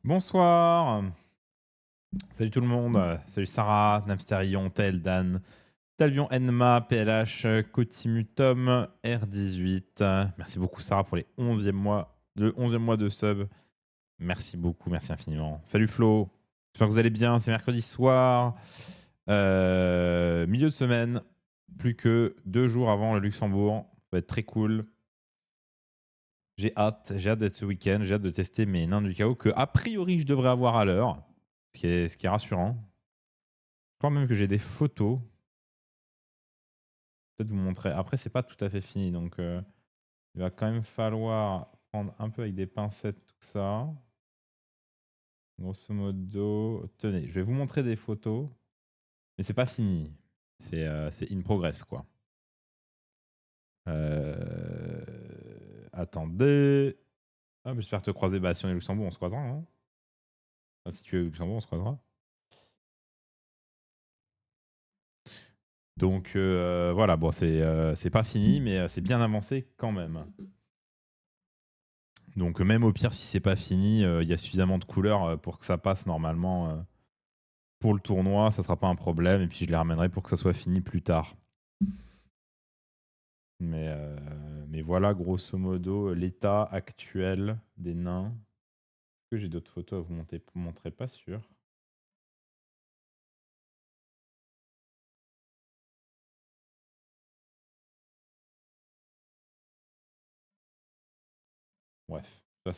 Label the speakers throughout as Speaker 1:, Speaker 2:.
Speaker 1: Bonsoir, salut tout le monde, salut Sarah, Napsterion, Tel, Dan, Talvion, Enma, PLH, Cotimutom, R18. Merci beaucoup Sarah pour le 11e mois de sub. Merci beaucoup, merci infiniment. Salut Flo, j'espère que vous allez bien, c'est mercredi soir, milieu de semaine, plus que 2 jours avant le Luxembourg, ça va être très cool. J'ai hâte d'être ce week-end, j'ai hâte de tester mes nains du chaos que a priori je devrais avoir à l'heure, ce qui est rassurant. Je crois même que j'ai des photos. Peut-être vous montrer. Après, c'est pas tout à fait fini, donc il va quand même falloir prendre un peu avec des pincettes tout ça. Grosso modo, tenez, je vais vous montrer des photos, mais c'est pas fini. C'est in progress, quoi. Attendez. Ah, j'espère te croiser. Bah, si on est au Luxembourg, on se croisera. Hein. Enfin, si tu es au Luxembourg, on se croisera. Donc voilà, bon, c'est pas fini, mais c'est bien avancé quand même. Donc même au pire, si c'est pas fini, il y a suffisamment de couleurs pour que ça passe normalement pour le tournoi, ça sera pas un problème. Et puis je les ramènerai pour que ça soit fini plus tard. Mais voilà, grosso modo, l'état actuel des nains. Est-ce que j'ai d'autres photos à vous montrer? Pas sûr. Bref, de toute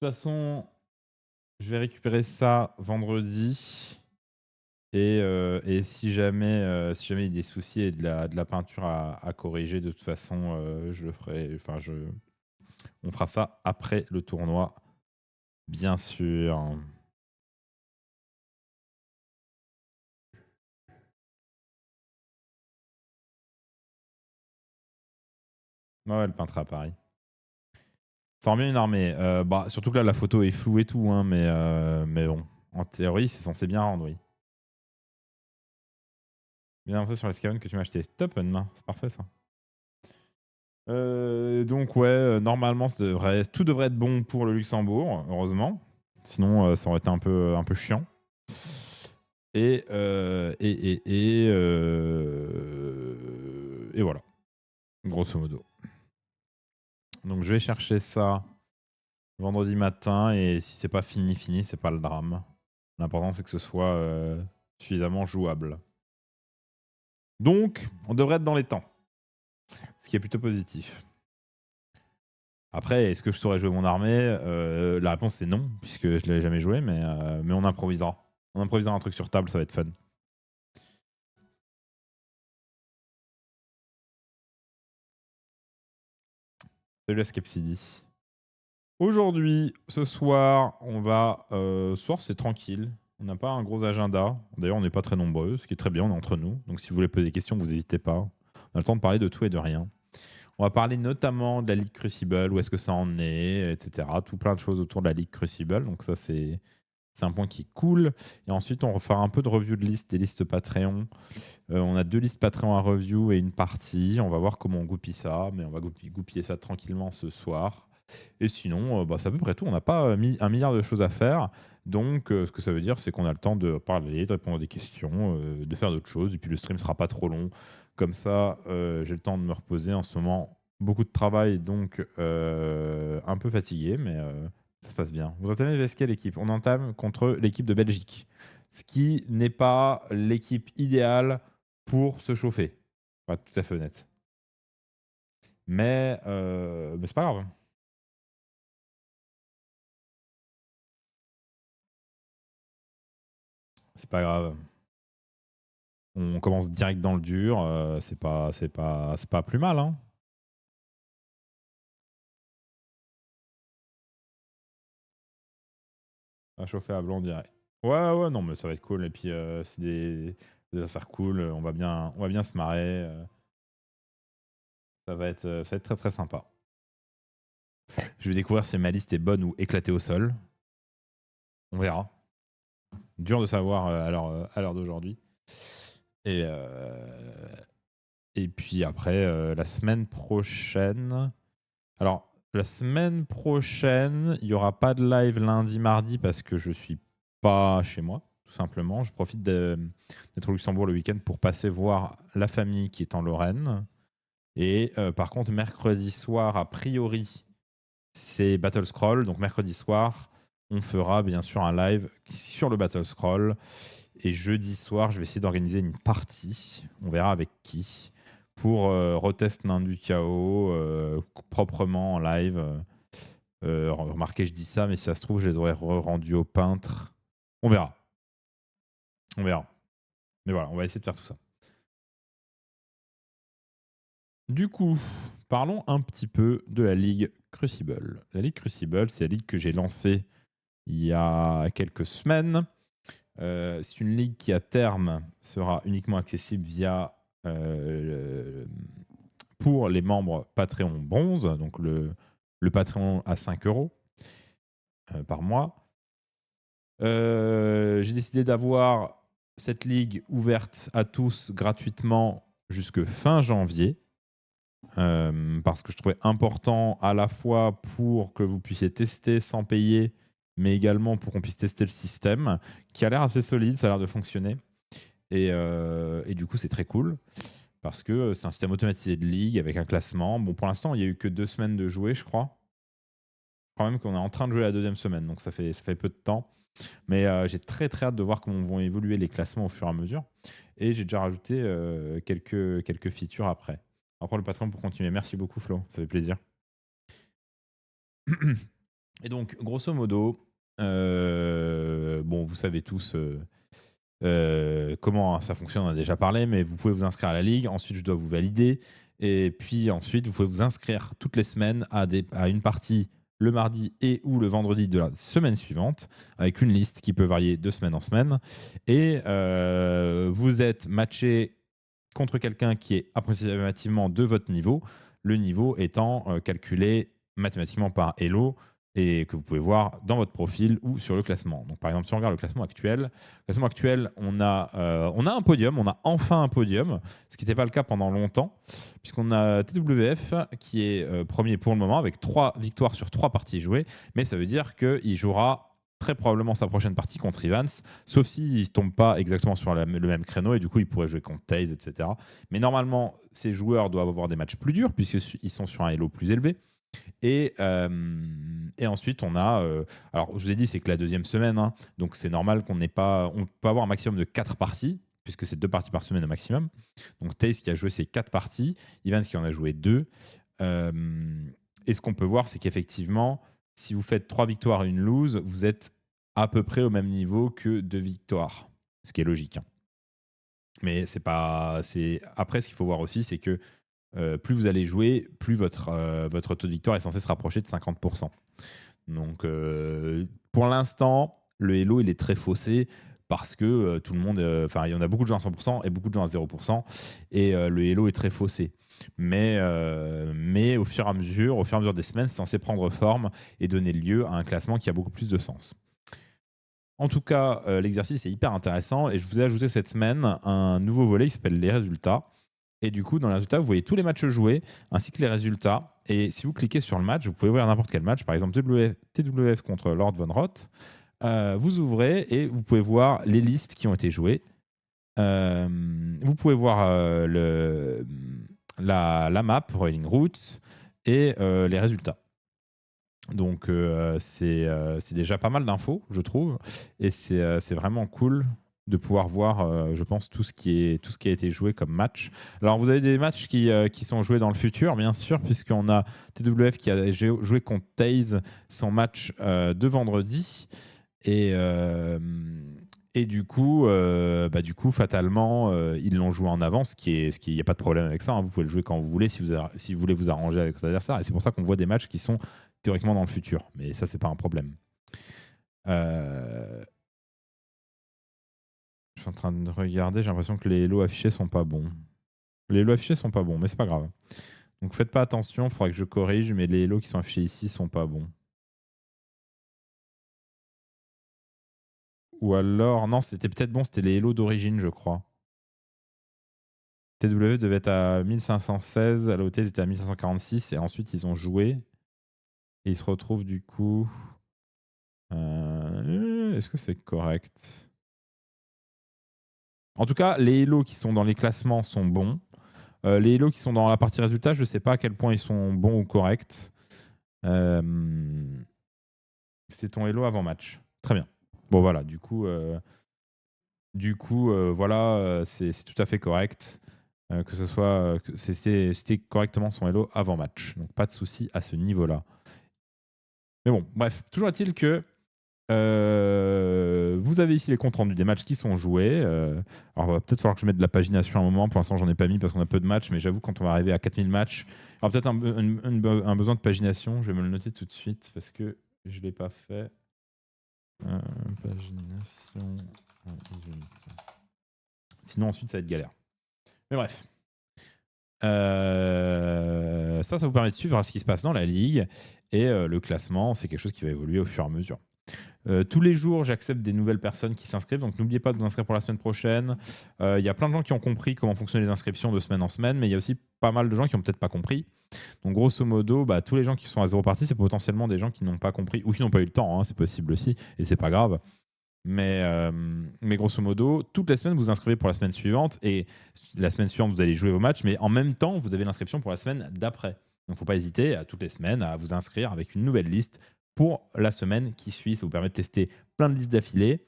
Speaker 1: façon, je vais récupérer ça vendredi. Et si jamais il y a des soucis et de la peinture à corriger, de toute façon, je le ferai. Enfin, on fera ça après le tournoi, bien sûr. Ouais, le peintre à Paris. Ça rend bien une armée. Bah, surtout que là, la photo est floue et tout, hein, mais bon. En théorie, c'est censé bien rendre, oui. Bien info sur les Skaven que tu m'as acheté. Top, Unma. C'est parfait, ça. Donc, ouais, normalement, tout devrait être bon pour le Luxembourg, heureusement. Sinon, ça aurait été un peu chiant. Et voilà, grosso modo. Donc, je vais chercher ça vendredi matin et si c'est pas fini, c'est pas le drame. L'important, c'est que ce soit suffisamment jouable. Donc, on devrait être dans les temps, ce qui est plutôt positif. Après, est-ce que je saurais jouer mon armée La réponse c'est non, puisque je ne l'ai jamais joué, mais on improvisera. On improvisera un truc sur table, ça va être fun. Salut la Skepsidi. Aujourd'hui, ce soir, c'est tranquille. On n'a pas un gros agenda. D'ailleurs, on n'est pas très nombreux, ce qui est très bien, on est entre nous. Donc si vous voulez poser des questions, vous n'hésitez pas. On a le temps de parler de tout et de rien. On va parler notamment de la Ligue Crucible, où est-ce que ça en est, etc. Tout plein de choses autour de la Ligue Crucible. Donc ça, c'est un point qui est cool. Et ensuite, on refera un peu de review de listes, des listes Patreon. On a 2 listes Patreon à review et une partie. On va voir comment on goupille ça, mais on va goupiller ça tranquillement ce soir. Et sinon, c'est à peu près tout. On n'a pas mis 1 milliard de choses à faire. Donc, ce que ça veut dire, c'est qu'on a le temps de parler, de répondre à des questions, de faire d'autres choses. Et puis, le stream sera pas trop long. Comme ça, j'ai le temps de me reposer. En ce moment, beaucoup de travail, donc un peu fatigué, mais ça se passe bien. Vous entamez vs quelle équipe? On entame contre l'équipe de Belgique. Ce qui n'est pas l'équipe idéale pour se chauffer. Pour être tout à fait honnête. Mais c'est pas grave. C'est pas grave. On commence direct dans le dur. C'est pas plus mal. Hein. À chauffer à blanc direct. Ouais, ouais, non, mais ça va être cool. Et puis, c'est des affaires cool. On va bien se marrer. Ça va être très très sympa. Je vais découvrir si ma liste est bonne ou éclatée au sol. On verra. Dur de savoir à l'heure d'aujourd'hui. Et, et puis après, la semaine prochaine. Alors, La semaine prochaine, il n'y aura pas de live lundi, mardi parce que je suis pas chez moi, tout simplement. Je profite d'être au Luxembourg le week-end pour passer voir la famille qui est en Lorraine. Et par contre, mercredi soir, a priori, c'est Battle Scroll. Donc mercredi soir, on fera bien sûr un live sur le Battle Scroll. Et jeudi soir, je vais essayer d'organiser une partie. On verra avec qui. Pour retest Nain du Chaos proprement en live. Remarquez, je dis ça, mais si ça se trouve, je les aurais rendus au peintre. On verra. On verra. Mais voilà, on va essayer de faire tout ça. Du coup, parlons un petit peu de la Ligue Crucible. La Ligue Crucible, c'est la ligue que j'ai lancée il y a quelques semaines. C'est une ligue qui, à terme, sera uniquement accessible via pour les membres Patreon bronze, donc le Patreon à 5 € par mois. J'ai décidé d'avoir cette ligue ouverte à tous gratuitement jusque fin janvier. Parce que je trouvais important à la fois pour que vous puissiez tester sans payer, mais également pour qu'on puisse tester le système, qui a l'air assez solide, ça a l'air de fonctionner. Et du coup, c'est très cool, parce que c'est un système automatisé de ligue avec un classement. Bon, pour l'instant, il n'y a eu que 2 semaines de jouer, je crois. Quand même qu'on est en train de jouer la 2e semaine, donc ça fait peu de temps. Mais j'ai très très hâte de voir comment vont évoluer les classements au fur et à mesure. Et j'ai déjà rajouté quelques features après. Après le patron pour continuer. Merci beaucoup Flo, ça fait plaisir. Et donc, grosso modo, bon, vous savez tous comment ça fonctionne, on en a déjà parlé, mais vous pouvez vous inscrire à la ligue. Ensuite, je dois vous valider. Et puis ensuite, vous pouvez vous inscrire toutes les semaines à une partie le mardi et ou le vendredi de la semaine suivante, avec une liste qui peut varier de semaine en semaine. Et vous êtes matché contre quelqu'un qui est approximativement de votre niveau, le niveau étant calculé mathématiquement par Elo et que vous pouvez voir dans votre profil ou sur le classement. Donc par exemple, si on regarde le classement actuel, on a un podium, on a enfin un podium, ce qui n'était pas le cas pendant longtemps, puisqu'on a TWF qui est premier pour le moment avec 3 victoires sur 3 parties jouées, mais ça veut dire qu'il jouera très probablement sa prochaine partie contre Evans, sauf s'il ne tombe pas exactement sur le même créneau et du coup il pourrait jouer contre Taze, etc. Mais normalement, ces joueurs doivent avoir des matchs plus durs puisqu'ils sont sur un elo plus élevé. Et ensuite, on a. Alors, je vous ai dit, c'est que la 2e semaine, hein, donc c'est normal qu'on n'ait pas. On peut avoir un maximum de 4 parties, puisque c'est 2 parties par semaine au maximum. Donc, Taze qui a joué ses 4 parties, Evans qui en a joué 2. Et ce qu'on peut voir, c'est qu'effectivement, si vous faites 3 victoires et une lose, vous êtes à peu près au même niveau que 2 victoires, ce qui est logique. Hein. Mais c'est pas. Après, ce qu'il faut voir aussi, c'est que plus vous allez jouer, plus votre taux de victoire est censé se rapprocher de 50%. Donc, pour l'instant, le Elo, il est très faussé parce que tout le monde... Enfin, il y en a beaucoup de gens à 100% et beaucoup de gens à 0%. Et le Elo est très faussé. Mais au fur et à mesure des semaines, c'est censé prendre forme et donner lieu à un classement qui a beaucoup plus de sens. En tout cas, l'exercice est hyper intéressant et je vous ai ajouté cette semaine un nouveau volet qui s'appelle les résultats. Et du coup, dans les résultats, vous voyez tous les matchs joués ainsi que les résultats. Et si vous cliquez sur le match, vous pouvez voir n'importe quel match, par exemple TWF contre Lord Von Roth. Vous ouvrez et vous pouvez voir les listes qui ont été jouées. Vous pouvez voir la map, Rolling Routes, et les résultats. Donc, c'est déjà pas mal d'infos, je trouve. Et c'est vraiment cool de pouvoir voir, je pense, tout ce qui a été joué comme match. Alors, vous avez des matchs qui sont joués dans le futur, bien sûr, puisqu'on a TWF qui a joué contre Taze son match de vendredi. Et du coup, fatalement, ils l'ont joué en avance, il n'y a pas de problème avec ça. Hein. Vous pouvez le jouer quand vous voulez, si vous voulez vous arranger avec votre adversaire. Et c'est pour ça qu'on voit des matchs qui sont théoriquement dans le futur. Mais ça, c'est pas un problème. Je suis en train de regarder, j'ai l'impression que les Elo affichés sont pas bons. Les Elo affichés sont pas bons, mais c'est pas grave. Donc faites pas attention, il faudra que je corrige, mais les Elo qui sont affichés ici sont pas bons. Ou alors, non, c'était peut-être bon, c'était les Elo d'origine, je crois. TW devait être à 1516, à l'OT était à 1546, et ensuite ils ont joué. Et il se retrouve du coup... Est-ce que c'est correct? En tout cas, les Elo qui sont dans les classements sont bons. Les Elo qui sont dans la partie résultat, je ne sais pas à quel point ils sont bons ou corrects. C'est ton Elo avant match. Très bien. Bon, voilà, du coup, voilà, c'est tout à fait correct. Que ce soit. C'était correctement son Elo avant match. Donc, pas de souci à ce niveau-là. Mais bon, bref, toujours est-il que vous avez ici les comptes rendus des matchs qui sont joués. Alors, il va peut-être falloir que je mette de la pagination à un moment. Pour l'instant, j'en ai pas mis parce qu'on a peu de matchs. Mais j'avoue, quand on va arriver à 4000 matchs, il y aura peut-être un besoin de pagination. Je vais me le noter tout de suite parce que je ne l'ai pas fait. Pagination. Sinon, ensuite, ça va être galère. Mais bref. Ça vous permet de suivre ce qui se passe dans la ligue. Et le classement, c'est quelque chose qui va évoluer au fur et à mesure. Tous les jours, j'accepte des nouvelles personnes qui s'inscrivent. Donc, n'oubliez pas de vous inscrire pour la semaine prochaine. Il y a plein de gens qui ont compris comment fonctionnent les inscriptions de semaine en semaine. Mais il y a aussi pas mal de gens qui n'ont peut-être pas compris. Donc, grosso modo, tous les gens qui sont à 0 partie, c'est potentiellement des gens qui n'ont pas compris ou qui n'ont pas eu le temps. Hein, c'est possible aussi. Et c'est pas grave. Mais grosso modo, toutes les semaines, vous inscrivez pour la semaine suivante. Et la semaine suivante, vous allez jouer vos matchs. Mais en même temps, vous avez l'inscription pour la semaine d'après. Donc, il ne faut pas hésiter à toutes les semaines à vous inscrire avec une nouvelle liste pour la semaine qui suit. Ça vous permet de tester plein de listes d'affilée.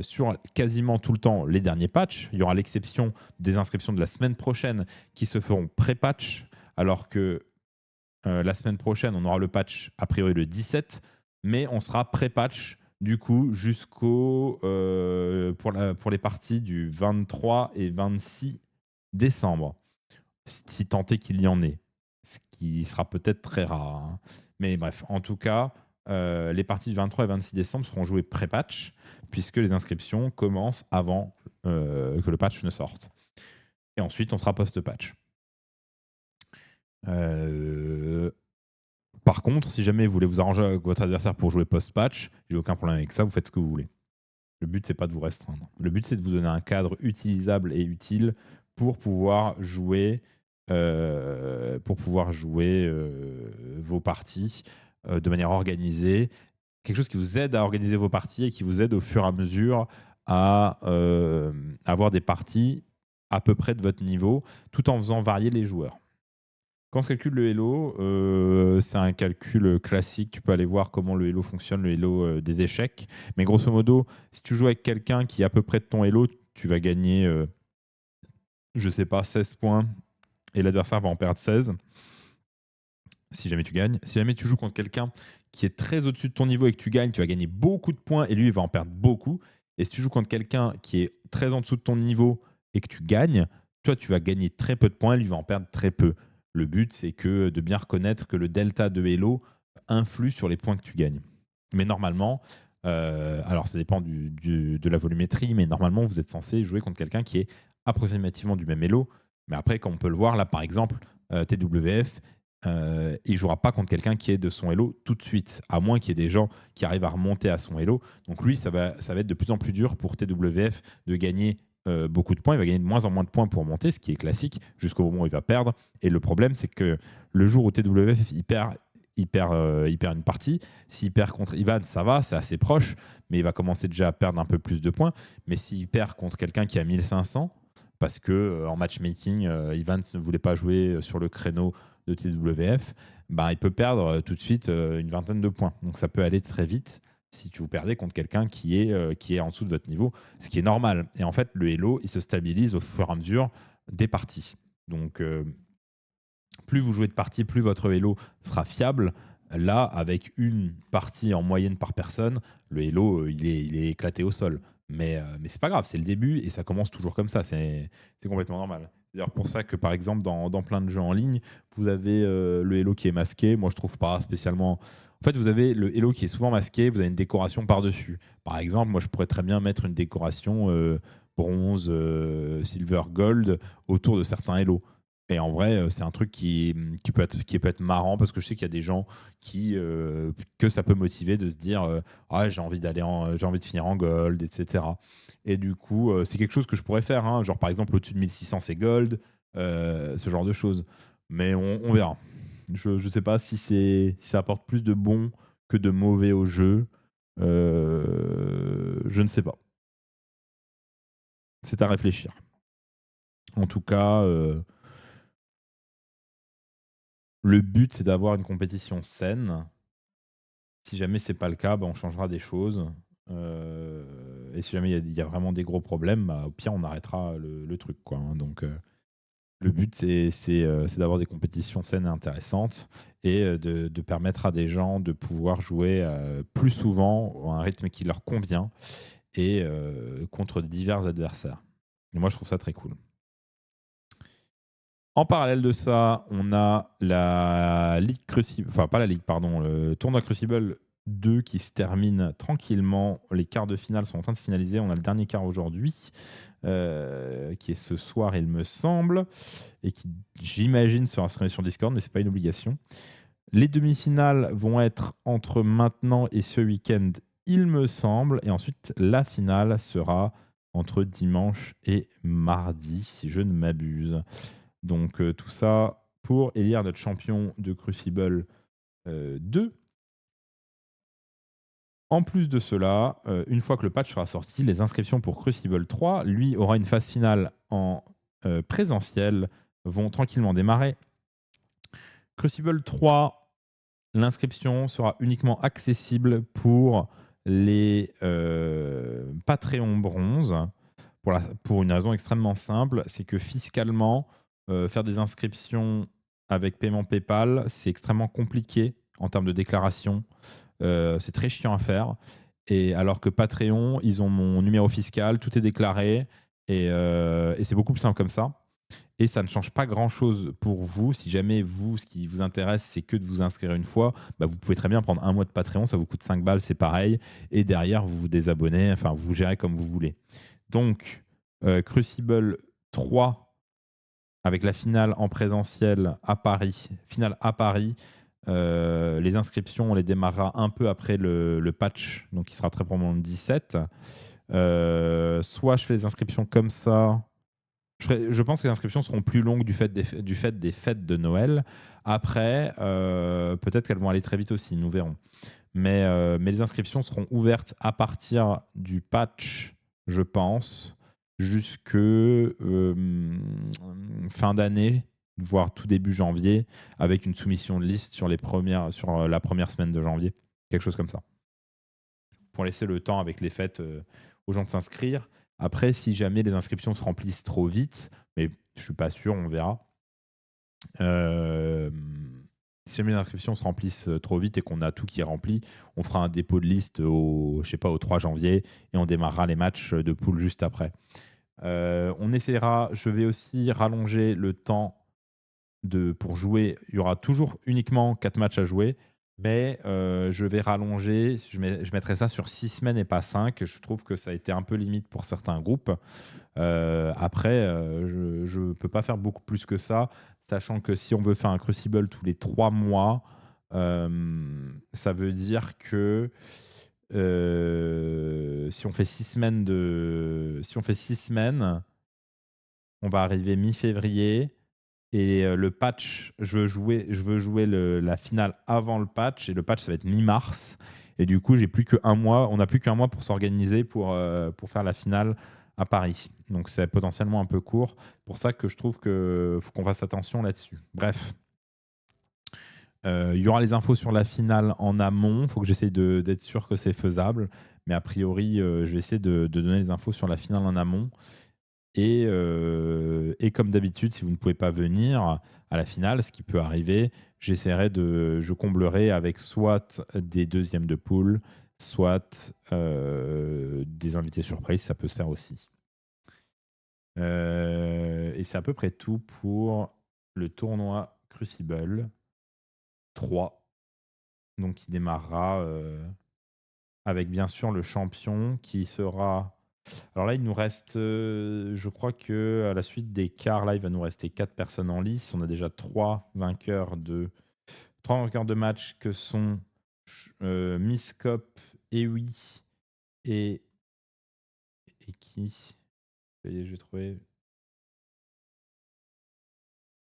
Speaker 1: Sur quasiment tout le temps les derniers patchs. Il y aura l'exception des inscriptions de la semaine prochaine qui se feront pré-patch. Alors que la semaine prochaine, on aura le patch a priori le 17. Mais on sera pré-patch du coup jusqu'au pour les parties du 23 et 26 décembre, si tant est qu'il y en ait, ce qui sera peut-être très rare, hein. Mais bref, en tout cas, les parties du 23 et 26 décembre seront jouées pré-patch puisque les inscriptions commencent avant que le patch ne sorte. Et ensuite, on sera post-patch. Par contre, si jamais vous voulez vous arranger avec votre adversaire pour jouer post-patch, j'ai aucun problème avec ça, vous faites ce que vous voulez. Le but, c'est pas de vous restreindre. Le but, c'est de vous donner un cadre utilisable et utile pour pouvoir jouer, vos parties de manière organisée. Quelque chose qui vous aide à organiser vos parties et qui vous aide au fur et à mesure à avoir des parties à peu près de votre niveau, tout en faisant varier les joueurs. Quand on se calcule le Elo, c'est un calcul classique. Tu peux aller voir comment le Elo fonctionne, le Elo des échecs. Mais grosso modo, si tu joues avec quelqu'un qui est à peu près de ton Elo, tu vas gagner, je sais pas, 16 points et l'adversaire va en perdre 16. Si jamais tu gagnes. Si jamais tu joues contre quelqu'un qui est très au-dessus de ton niveau et que tu gagnes, tu vas gagner beaucoup de points et lui, il va en perdre beaucoup. Et si tu joues contre quelqu'un qui est très en dessous de ton niveau et que tu gagnes, toi, tu vas gagner très peu de points et lui va en perdre très peu. Le but, c'est de bien reconnaître que le delta de Elo influe sur les points que tu gagnes. Mais normalement, alors ça dépend de la volumétrie, mais normalement, vous êtes censé jouer contre quelqu'un qui est approximativement du même Elo. Mais après, comme on peut le voir, là, par exemple, TWF, il ne jouera pas contre quelqu'un qui est de son Elo tout de suite, à moins qu'il y ait des gens qui arrivent à remonter à son Elo. Donc lui, ça va être de plus en plus dur pour TWF de gagner beaucoup de points. Il va gagner de moins en moins de points pour monter, ce qui est classique, jusqu'au moment où il va perdre. Et le problème, c'est que le jour où TWF il perd une partie. S'il perd contre Ivan, ça va, c'est assez proche, mais il va commencer déjà à perdre un peu plus de points. Mais s'il perd contre quelqu'un qui a 1500, parce que en matchmaking, Ivan ne voulait pas jouer sur le créneau de TWF, il peut perdre tout de suite une vingtaine de points. Donc ça peut aller très vite si tu vous perdez contre quelqu'un qui est en dessous de votre niveau, ce qui est normal. Et en fait, le Elo, il se stabilise au fur et à mesure des parties. Donc, plus vous jouez de parties, plus votre Elo sera fiable. Là, avec une partie en moyenne par personne, le Elo, il est éclaté au sol. Mais c'est pas grave, c'est le début et ça commence toujours comme ça. C'est complètement normal. C'est d'ailleurs pour ça que, par exemple, dans plein de jeux en ligne, vous avez le Elo qui est masqué. Moi, je trouve pas spécialement. En fait, vous avez le Elo qui est souvent masqué, vous avez une décoration par-dessus. Par exemple, moi, je pourrais très bien mettre une décoration bronze, silver, gold autour de certains Elo. Et en vrai, c'est un truc qui peut être marrant parce que je sais qu'il y a des gens que ça peut motiver de se dire j'ai envie de finir en gold, etc. Et du coup, c'est quelque chose que je pourrais faire, hein. Genre par exemple au-dessus de 1600 c'est gold, ce genre de choses. Mais on verra. Je sais pas si ça apporte plus de bon que de mauvais au jeu. Je ne sais pas. C'est à réfléchir. En tout cas, le but, c'est d'avoir une compétition saine. Si jamais c'est pas le cas, on changera des choses. Et si jamais il y a vraiment des gros problèmes, au pire, on arrêtera le truc, quoi, hein. Donc, le but, c'est d'avoir des compétitions saines et intéressantes et de permettre à des gens de pouvoir jouer plus souvent à un rythme qui leur convient et contre divers adversaires. Et moi, je trouve ça très cool. En parallèle de ça, on a la Ligue Crucible, enfin pas la Ligue, pardon, le tournoi Crucible 2 qui se termine tranquillement. Les quarts de finale sont en train de se finaliser. On a le dernier quart aujourd'hui, qui est ce soir, il me semble, et qui, j'imagine, sera streamé sur Discord, mais c'est pas une obligation. Les demi-finales vont être entre maintenant et ce week-end, il me semble, et ensuite la finale sera entre dimanche et mardi, si je ne m'abuse. Donc tout ça pour élire notre champion de Crucible 2. En plus de cela, une fois que le patch sera sorti, les inscriptions pour Crucible 3, lui, aura une phase finale en présentiel, vont tranquillement démarrer. Crucible 3, l'inscription sera uniquement accessible pour les Patreon bronze, pour une raison extrêmement simple, c'est que fiscalement, faire des inscriptions avec paiement PayPal, c'est extrêmement compliqué en termes de déclaration. C'est très chiant à faire. Et alors que Patreon, ils ont mon numéro fiscal, tout est déclaré et c'est beaucoup plus simple comme ça. Et ça ne change pas grand-chose pour vous. Si jamais vous, ce qui vous intéresse, c'est que de vous inscrire une fois, vous pouvez très bien prendre un mois de Patreon, ça vous coûte 5 balles, c'est pareil. Et derrière, vous vous désabonnez, enfin, vous gérez comme vous voulez. Donc, Crucible 3, avec la finale en présentiel à Paris, les inscriptions, on les démarrera un peu après le patch, donc il sera très probablement le 17. Soit je fais les inscriptions comme ça. Je pense que les inscriptions seront plus longues du fait des fêtes de Noël. Après, peut-être qu'elles vont aller très vite aussi, nous verrons. Mais les inscriptions seront ouvertes à partir du patch, je pense, jusque fin d'année, voire tout début janvier, avec une soumission de liste sur la première semaine de janvier, quelque chose comme ça, pour laisser le temps avec les fêtes aux gens de s'inscrire. Après, si jamais les inscriptions se remplissent trop vite, mais je suis pas sûr, on verra. Si jamais les inscriptions se remplissent trop vite et qu'on a tout qui est rempli, on fera un dépôt de liste au 3 janvier et on démarrera les matchs de poule juste après. On essaiera, je vais aussi rallonger le temps pour jouer. Il y aura toujours uniquement 4 matchs à jouer, mais je vais rallonger, je mettrai ça sur 6 semaines et pas 5. Je trouve que ça a été un peu limite pour certains groupes. Après, je ne peux pas faire beaucoup plus que ça, sachant que si on veut faire un Crucible tous les 3 mois, ça veut dire que si on fait 6 semaines, on va arriver mi-février. Et le patch, je veux jouer la finale avant le patch. Et le patch, ça va être mi-mars. Et du coup, j'ai plus qu'un mois. On n'a plus qu'un mois pour s'organiser pour faire la finale à Paris. Donc, c'est potentiellement un peu court. Pour ça que je trouve qu'il faut qu'on fasse attention là-dessus. Bref. Il y aura les infos sur la finale en amont. Il faut que j'essaie d'être sûr que c'est faisable. Mais a priori, je vais essayer de donner les infos sur la finale en amont. Et comme d'habitude, si vous ne pouvez pas venir à la finale, ce qui peut arriver, je comblerai avec soit des deuxièmes de poule, soit des invités surprises, ça peut se faire aussi. Et c'est à peu près tout pour le tournoi Crucible 3, donc qui démarrera avec bien sûr le champion qui sera... Alors là, il nous reste, je crois que à la suite des quarts, là, il va nous rester 4 personnes en lice. On a déjà 3 vainqueurs de match que sont Miskop, Ewi et qui? Ça y est, je vais trouver.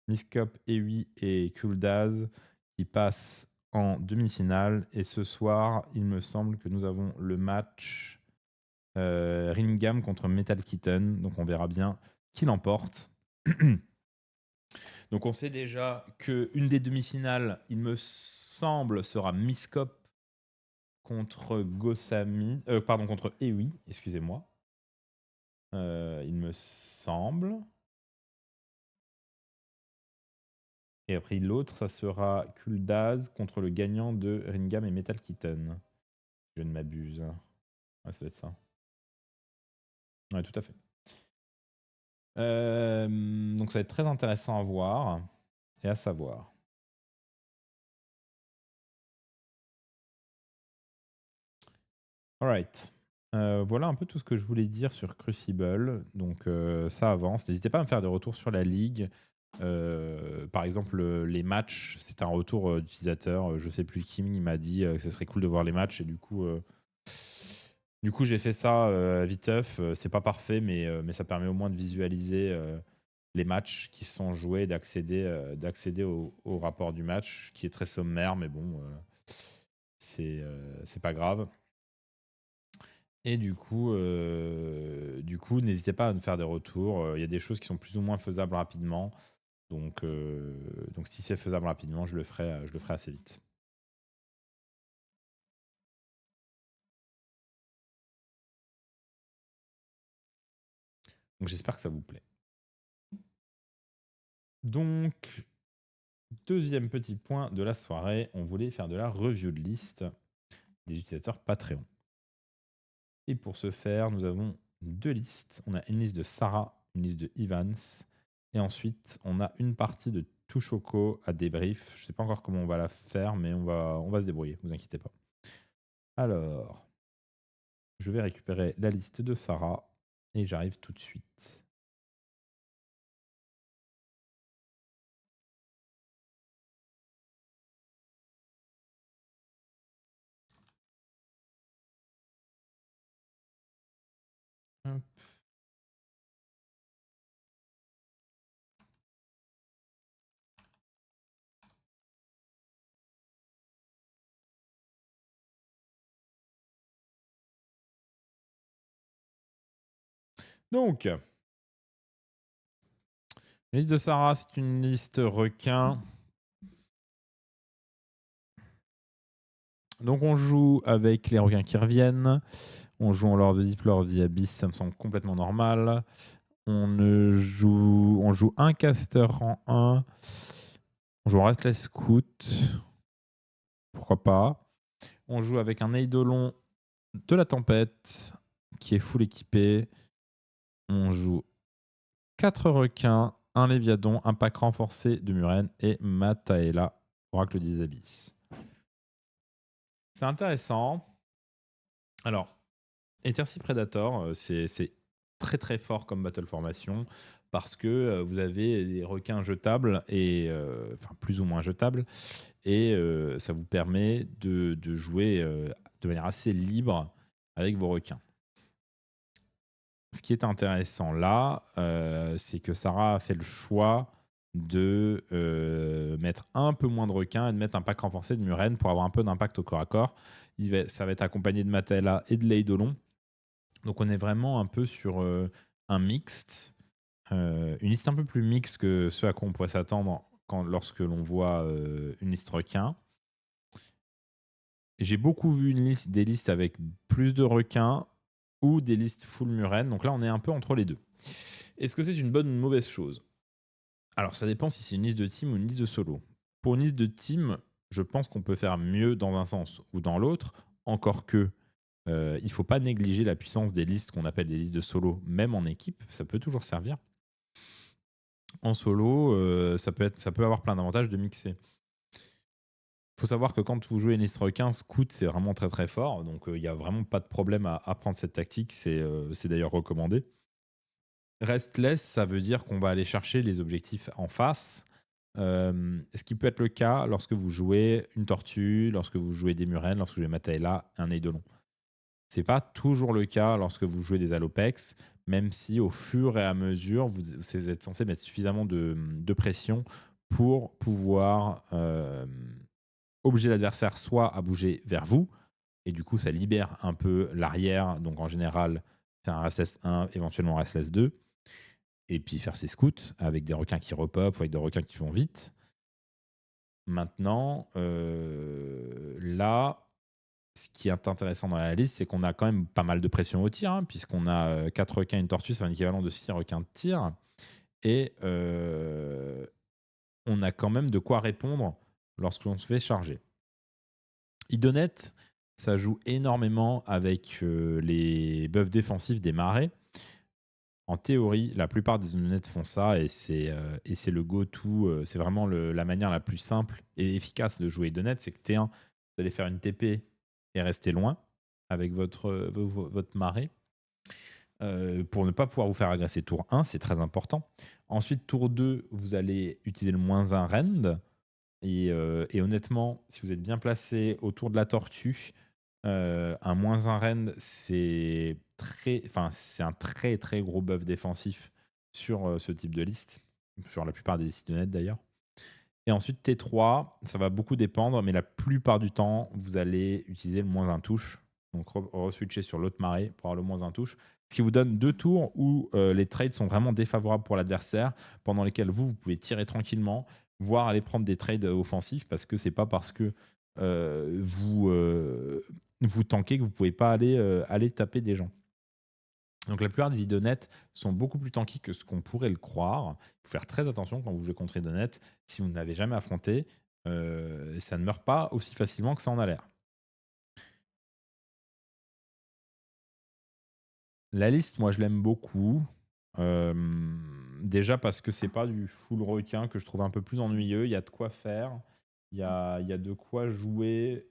Speaker 1: Miskop, Ewi et Kuldaz qui passe en demi-finale. Et ce soir, il me semble que nous avons le match Ringham contre Metal Kitten. Donc on verra bien qui l'emporte. Donc on sait déjà qu'une des demi-finales, il me semble, sera Miskop contre Gosami. Pardon, contre Ewi, excusez-moi. Il me semble. Et après l'autre, ça sera Kuldaz contre le gagnant de Ringham et Metal Kitten. Je ne m'abuse. Ouais, ça doit être ça. Ouais, tout à fait. Donc ça va être très intéressant à voir et à savoir. Alright. Voilà un peu tout ce que je voulais dire sur Crucible. Donc ça avance. N'hésitez pas à me faire des retours sur la ligue. Par exemple, les matchs, c'est un retour d'utilisateur. Je sais plus qui il m'a dit que ce serait cool de voir les matchs et du coup, j'ai fait ça viteuf. C'est pas parfait, mais ça permet au moins de visualiser les matchs qui sont joués, d'accéder au rapport du match, qui est très sommaire, mais bon, c'est pas grave. Et du coup, n'hésitez pas à me faire des retours. Il y a des choses qui sont plus ou moins faisables rapidement. Donc si c'est faisable rapidement, je le ferai assez vite. Donc j'espère que ça vous plaît. Donc, deuxième petit point de la soirée, on voulait faire de la review de liste des utilisateurs Patreon. Et pour ce faire, nous avons deux listes. On a une liste de Sarah, une liste de Evans. Et ensuite, on a une partie de Touchoko à débrief. Je ne sais pas encore comment on va la faire, mais on va se débrouiller, vous inquiétez pas. Alors, je vais récupérer la liste de Sarah et j'arrive tout de suite. Hop. Donc, la liste de Sarah, c'est une liste requin. Donc, on joue avec les requins qui reviennent. On joue en Lord of the Deep, Lord of the Abyss, ça me semble complètement normal. On joue un caster en 1. On joue en Restless Scout. Pourquoi pas. On joue avec un Eidolon de la Tempête qui est full équipé. On joue 4 requins, un Léviadon, un pack renforcé de Muren et Mataela, Oracle des Abysses. C'est intéressant. Alors, Eternity Predator, c'est très très fort comme battle formation parce que vous avez des requins jetables et enfin plus ou moins jetables et ça vous permet de jouer de manière assez libre avec vos requins. Ce qui est intéressant là, c'est que Sarah a fait le choix de mettre un peu moins de requins et de mettre un pack renforcé de Muren pour avoir un peu d'impact au corps à corps. Ça va être accompagné de Mataela et de l'Eidolon. Donc on est vraiment un peu sur un mixte, une liste un peu plus mixte que ce à quoi on pourrait s'attendre lorsque l'on voit une liste requin. J'ai beaucoup vu des listes avec plus de requins ou des listes full Muren. Donc là, on est un peu entre les deux. Est-ce que c'est une bonne ou une mauvaise chose? Alors, ça dépend si c'est une liste de team ou une liste de solo. Pour une liste de team, je pense qu'on peut faire mieux dans un sens ou dans l'autre. Encore que, il ne faut pas négliger la puissance des listes qu'on appelle des listes de solo, même en équipe. Ça peut toujours servir. En solo, ça peut avoir plein d'avantages de mixer. Il faut savoir que quand vous jouez une liste requin, Scout, c'est vraiment très très fort. Donc, il n'y a vraiment pas de problème à apprendre cette tactique. C'est d'ailleurs recommandé. Restless, ça veut dire qu'on va aller chercher les objectifs en face. Ce qui peut être le cas lorsque vous jouez une tortue, lorsque vous jouez des Muren, lorsque vous jouez Mataela, un Eidolon. C'est pas toujours le cas lorsque vous jouez des Alopex, même si au fur et à mesure, vous êtes censé mettre suffisamment de pression pour pouvoir obliger l'adversaire soit à bouger vers vous, et du coup, ça libère un peu l'arrière. Donc, en général, faire un Restless 1, éventuellement un Restless 2, et puis faire ses scouts avec des requins qui repopent ou avec des requins qui vont vite. Maintenant, là, ce qui est intéressant dans la liste, c'est qu'on a quand même pas mal de pression au tir, hein, puisqu'on a 4 requins et une tortue, c'est un équivalent de 6 requins de tir. Et on a quand même de quoi répondre lorsque l'on se fait charger. Idonet, ça joue énormément avec les buffs défensifs des marais. En théorie, la plupart des Idonets font ça et c'est le go-to. C'est vraiment la manière la plus simple et efficace de jouer Idonet. C'est que T1, vous allez faire une TP et rester loin avec votre marée. Pour ne pas pouvoir vous faire agresser tour 1, c'est très important. Ensuite, tour 2, vous allez utiliser le -1 rend. Et honnêtement, si vous êtes bien placé autour de la tortue, un -1 rend, c'est un très très gros buff défensif sur ce type de liste, sur la plupart des sites de net d'ailleurs. Et ensuite, T3, ça va beaucoup dépendre, mais la plupart du temps, vous allez utiliser le -1 touche. Donc, re-switcher sur l'autre marée pour avoir le -1 touche. Ce qui vous donne 2 tours où les trades sont vraiment défavorables pour l'adversaire, pendant lesquels vous pouvez tirer tranquillement, voire aller prendre des trades offensifs, parce que c'est pas parce que vous tankez que vous pouvez pas aller taper des gens. Donc la plupart des Idonet sont beaucoup plus tanky que ce qu'on pourrait le croire. Il faut faire très attention quand vous jouez contre Idonet. Si vous ne l'avez jamais affronté, ça ne meurt pas aussi facilement que ça en a l'air. La liste, moi, je l'aime beaucoup. Déjà parce que c'est pas du full requin que je trouve un peu plus ennuyeux. Il y a de quoi faire. Il y a de quoi jouer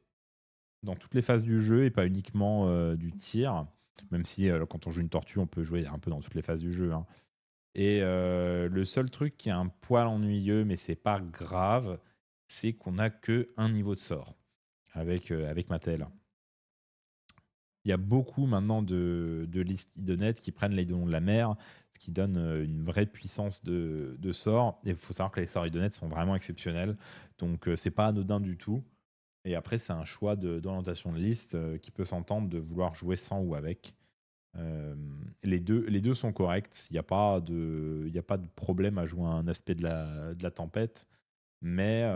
Speaker 1: dans toutes les phases du jeu et pas uniquement du tir. Même si quand on joue une tortue, on peut jouer un peu dans toutes les phases du jeu, hein. Et le seul truc qui est un poil ennuyeux, mais c'est pas grave, c'est qu'on n'a qu'un niveau de sort avec Mattel. Il y a beaucoup maintenant de listes Idonet qui prennent les dons de la mer, ce qui donne une vraie puissance de sort. Et il faut savoir que les sorts Idonet sont vraiment exceptionnels, donc c'est pas anodin du tout. Et après, c'est un choix d'orientation de liste qui peut s'entendre de vouloir jouer sans ou avec. Les deux sont corrects. Il n'y a pas de problème à jouer un aspect de la tempête. Mais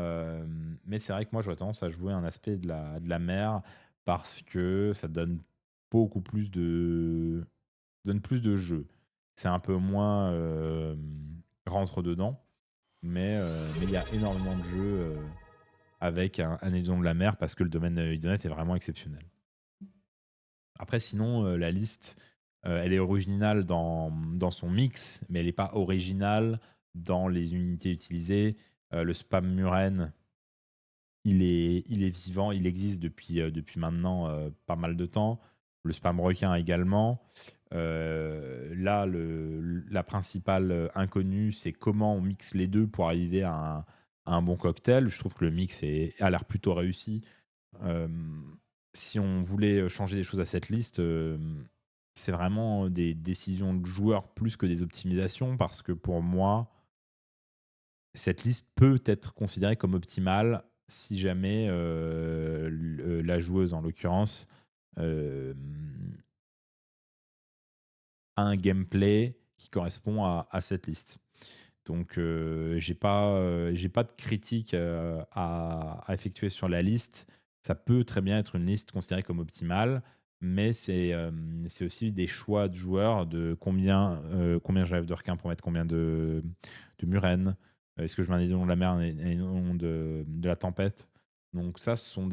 Speaker 1: c'est vrai que moi, j'aurais tendance à jouer un aspect de la mer parce que ça donne beaucoup donne plus de jeu. C'est un peu moins rentre dedans, mais il y a énormément de jeux avec un Édition de la mer parce que le domaine Idonet est vraiment exceptionnel. Après, sinon, la liste, elle est originale dans son mix, mais elle n'est pas originale dans les unités utilisées. Le spam Muren, il est vivant, il existe depuis maintenant pas mal de temps. Le spam requin également. Là, la principale inconnue, c'est comment on mixe les deux pour arriver à un bon cocktail. Je trouve que le mix a l'air plutôt réussi. Euh, Si on voulait changer des choses à cette liste, c'est vraiment des décisions de joueurs plus que des optimisations, parce que pour moi, cette liste peut être considérée comme optimale si jamais la joueuse, en l'occurrence, euh, a un gameplay qui correspond à cette liste. Donc, j'ai pas de critique à effectuer sur la liste. Ça peut très bien être une liste considérée comme optimale, mais c'est aussi des choix de joueurs de combien je rêve de requins pour mettre combien de murennes. Est-ce que je mets un Édon de la mer et un Édon de la tempête? Donc ça, ce sont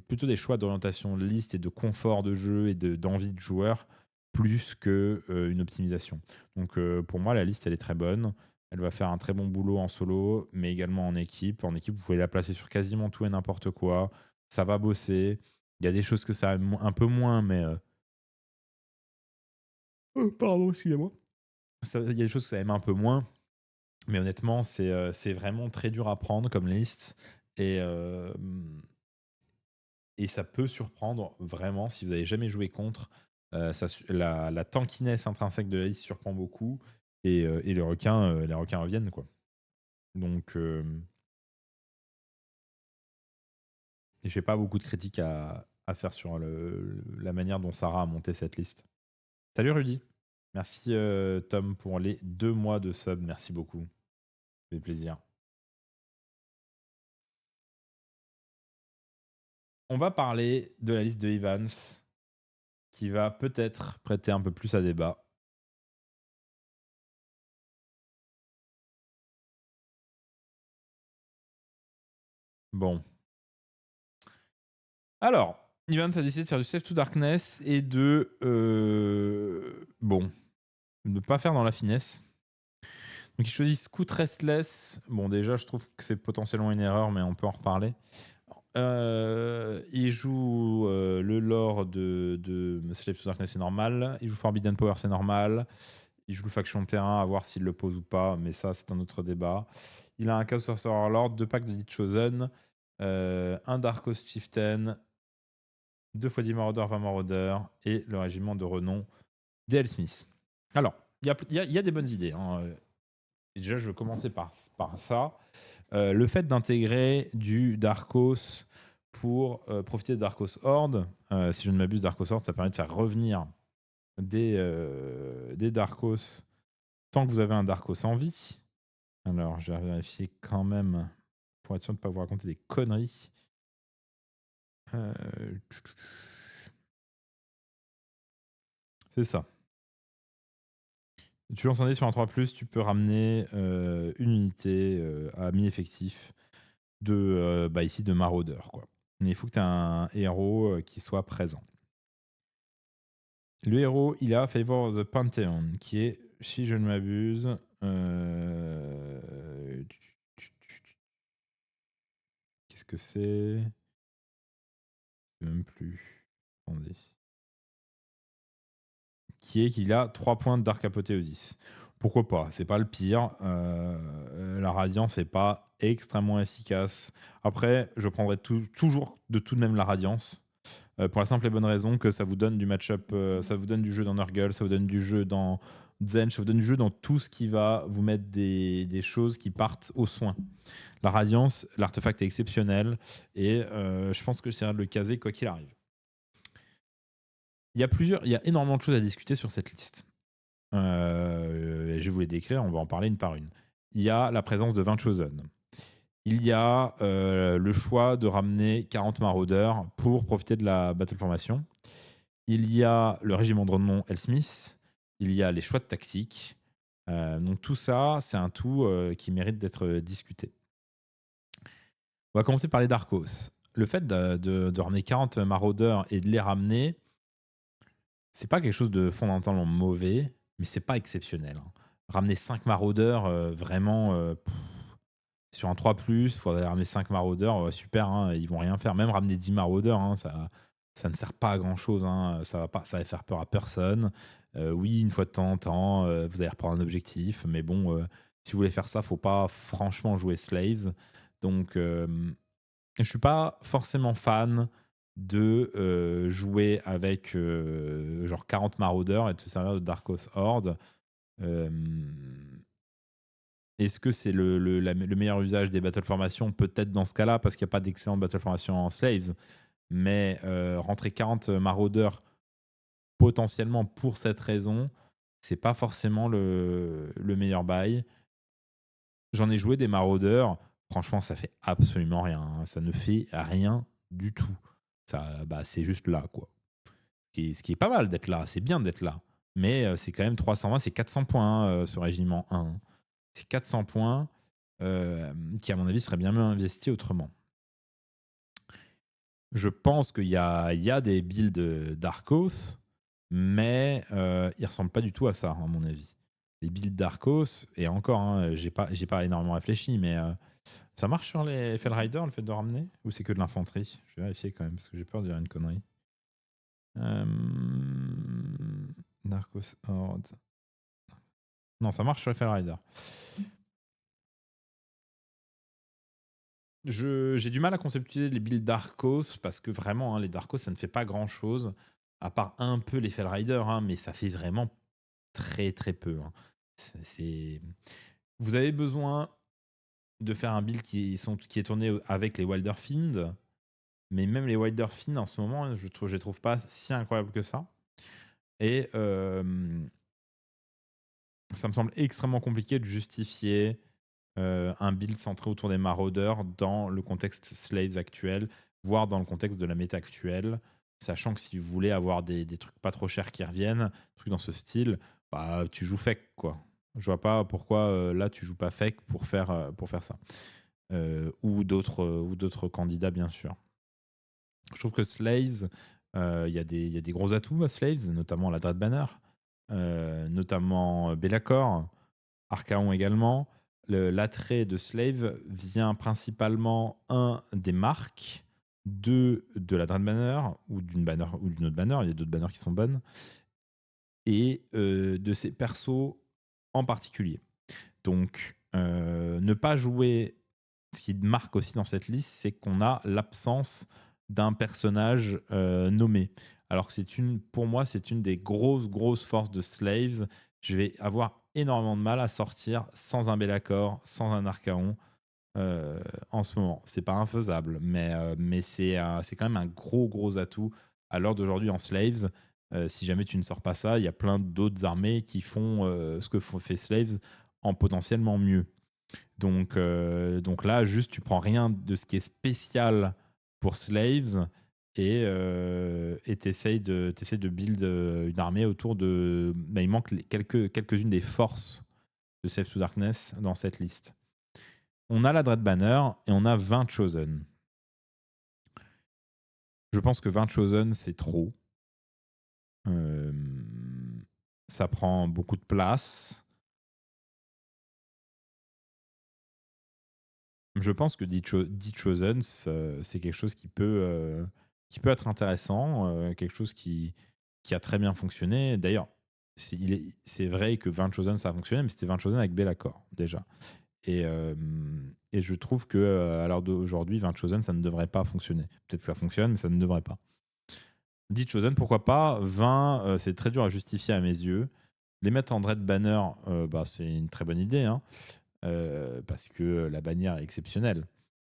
Speaker 1: plutôt des choix d'orientation de liste et de confort de jeu et d'envie de joueur plus qu'une optimisation. Donc pour moi, la liste, elle est très bonne. Elle va faire un très bon boulot en solo, mais également en équipe. En équipe, vous pouvez la placer sur quasiment tout et n'importe quoi. Ça va bosser. Il y a des choses que ça aime un peu moins, mais... pardon, excusez-moi. Il y a des choses que ça aime un peu moins. Mais honnêtement, c'est vraiment très dur à prendre comme liste. Et ça peut surprendre vraiment si vous n'avez jamais joué contre. La tankiness intrinsèque de la liste surprend beaucoup. Et les requins reviennent, quoi. Donc, Et j'ai pas beaucoup de critiques à faire sur la manière dont Sarah a monté cette liste. Salut Rudy. Merci Tom pour les 2 mois de sub. Merci beaucoup. Ça fait plaisir. On va parler de la liste de Evans qui va peut-être prêter un peu plus à débat. Bon. Alors, Evans a décidé de faire du Save to Darkness et de... bon. De ne pas faire dans la finesse. Donc, il choisit Scout Restless. Bon, déjà, je trouve que c'est potentiellement une erreur, mais on peut en reparler. Il joue le lore de Slave to Darkness, c'est normal. Il joue Forbidden Power, c'est normal. Il joue Faction de Terrain, à voir s'il le pose ou pas, mais ça, c'est un autre débat. Il a un Chaos Sorcerer Lord, 2 packs de Lich Chosen, un Dark Host Chieftain, 2 fois 10 Marauders, 20 Marauders, et le régiment de renom D.L. Smith. Alors, il y a des bonnes idées. Hein. Et déjà, je vais commencer par ça. Le fait d'intégrer du Darkos pour profiter de Darkos Horde, si je ne m'abuse, Darkos Horde, ça permet de faire revenir des Darkos tant que vous avez un Darkos en vie. Alors, je vais vérifier quand même pour être sûr de ne pas vous raconter des conneries. C'est ça. Tu lances un dé sur un 3+, tu peux ramener une unité à mi-effectif de, ici, de maraudeur, quoi. Mais il faut que tu aies un héros qui soit présent. Le héros, il a Favor of the Pantheon, qui est, si je ne m'abuse, qu'est-ce que c'est? Je ne sais même plus. Attendez. Qui est qu'il a 3 points de Dark Apothéosis. Pourquoi pas? C'est pas le pire. La Radiance n'est pas extrêmement efficace. Après, je prendrais toujours tout de même la Radiance. Pour la simple et bonne raison que ça vous donne du match-up, ça vous donne du jeu dans Nurgle, ça vous donne du jeu dans Zench, ça vous donne du jeu dans tout ce qui va vous mettre des choses qui partent au soin. La Radiance, l'artefact est exceptionnel et je pense que j'essaierai de le caser quoi qu'il arrive. Il y a énormément de choses à discuter sur cette liste. Je vais vous les décrire, on va en parler une par une. Il y a la présence de 20 Chosen. Il y a le choix de ramener 40 maraudeurs pour profiter de la Battle Formation. Il y a le régiment de renom Elsmith. Il y a les choix de tactique. Donc tout ça, c'est un tout qui mérite d'être discuté. On va commencer par les Darkos. Le fait de ramener 40 maraudeurs et de les ramener, c'est pas quelque chose de fondamentalement mauvais, mais c'est pas exceptionnel. Hein. Ramener 5 maraudeurs, vraiment, sur un 3+, il faudrait ramener 5 maraudeurs, super, hein, ils vont rien faire. Même ramener 10 maraudeurs, hein, ça ne sert pas à grand chose. Hein, ça va faire peur à personne. Oui, une fois de temps en temps, vous allez reprendre un objectif, mais bon, si vous voulez faire ça, faut pas franchement jouer Slaves. Donc, je suis pas forcément fan de jouer avec genre 40 maraudeurs et de se servir de Darkos Horde. Est-ce que c'est le meilleur usage des Battle Formations? Peut-être dans ce cas-là, parce qu'il n'y a pas d'excellente Battle Formation en Slaves. Mais rentrer 40 maraudeurs potentiellement pour cette raison, c'est pas forcément le meilleur bail. J'en ai joué des maraudeurs. Franchement, ça fait absolument rien. Hein. Ça ne fait rien du tout. C'est juste là, quoi. Ce qui est pas mal d'être là. C'est bien d'être là. Mais c'est quand même 320, c'est 400 points ce régiment 1. C'est 400 points qui, à mon avis, seraient bien mieux investis autrement. Je pense qu'il y a des builds d'Arcos, mais ils ne ressemblent pas du tout à ça, à mon avis. Les builds d'Arcos, et encore, hein, j'ai pas énormément réfléchi, mais ça marche sur les Fellrider, le fait de ramener? Ou c'est que de l'infanterie? Je vais vérifier quand même, parce que j'ai peur de dire une connerie. Darkos Horde. Non, ça marche sur les Fellrider. J'ai du mal à conceptualiser les builds Darkos parce que vraiment, hein, les Darkos, ça ne fait pas grand chose, à part un peu les Fellrider, hein, mais ça fait vraiment très très peu. Hein. Vous avez besoin de faire un build qui est tourné avec les Wilder Fiend, Mais même les Wilderfin, en ce moment, je les trouve pas si incroyables que ça. Et ça me semble extrêmement compliqué de justifier un build centré autour des maraudeurs dans le contexte Slaves actuel, voire dans le contexte de la méta actuelle, sachant que si vous voulez avoir des trucs pas trop chers qui reviennent, trucs dans ce style, bah, tu joues fake, quoi. Je vois pas pourquoi là tu joues pas fake pour faire ça. Ou d'autres candidats, bien sûr. Je trouve que Slaves, il y a des gros atouts à Slaves, notamment la Dread Banner, notamment Be'lakor, Archaon également. L'attrait de Slave vient principalement, des marques, de la Dread Banner, ou d'une autre banner, il y a d'autres banners qui sont bonnes, et de ses persos en particulier. Donc, ne pas jouer. Ce qui marque aussi dans cette liste, c'est qu'on a l'absence d'un personnage nommé. Alors que pour moi, c'est une des grosses forces de Slaves. Je vais avoir énormément de mal à sortir sans un Be'lakor, sans un Archaon en ce moment. C'est pas infaisable, mais c'est quand même un gros atout à l'heure d'aujourd'hui en Slaves. Si jamais tu ne sors pas ça, il y a plein d'autres armées qui font ce que fait Slaves en potentiellement mieux. Donc là, juste, tu prends rien de ce qui est spécial pour Slaves et t'essayes de build une armée autour de... Bah, il manque quelques-unes des forces de Slaves to Darkness dans cette liste. On a la Dread Banner et on a 20 Chosen. Je pense que 20 Chosen, c'est trop. Ça prend beaucoup de place. Je pense que 10 Chosen, c'est quelque chose qui peut être intéressant, quelque chose qui a très bien fonctionné. D'ailleurs, c'est vrai que 20 Chosen, ça a fonctionné, mais c'était 20 Chosen avec Be'lakor, déjà. Et je trouve que à l'heure d'aujourd'hui, 20 Chosen, ça ne devrait pas fonctionner. Peut-être que ça fonctionne, mais ça ne devrait pas. 10 Chosen, pourquoi pas. 20, c'est très dur à justifier à mes yeux. Les mettre en Dread Banner, c'est une très bonne idée, hein, parce que la bannière est exceptionnelle.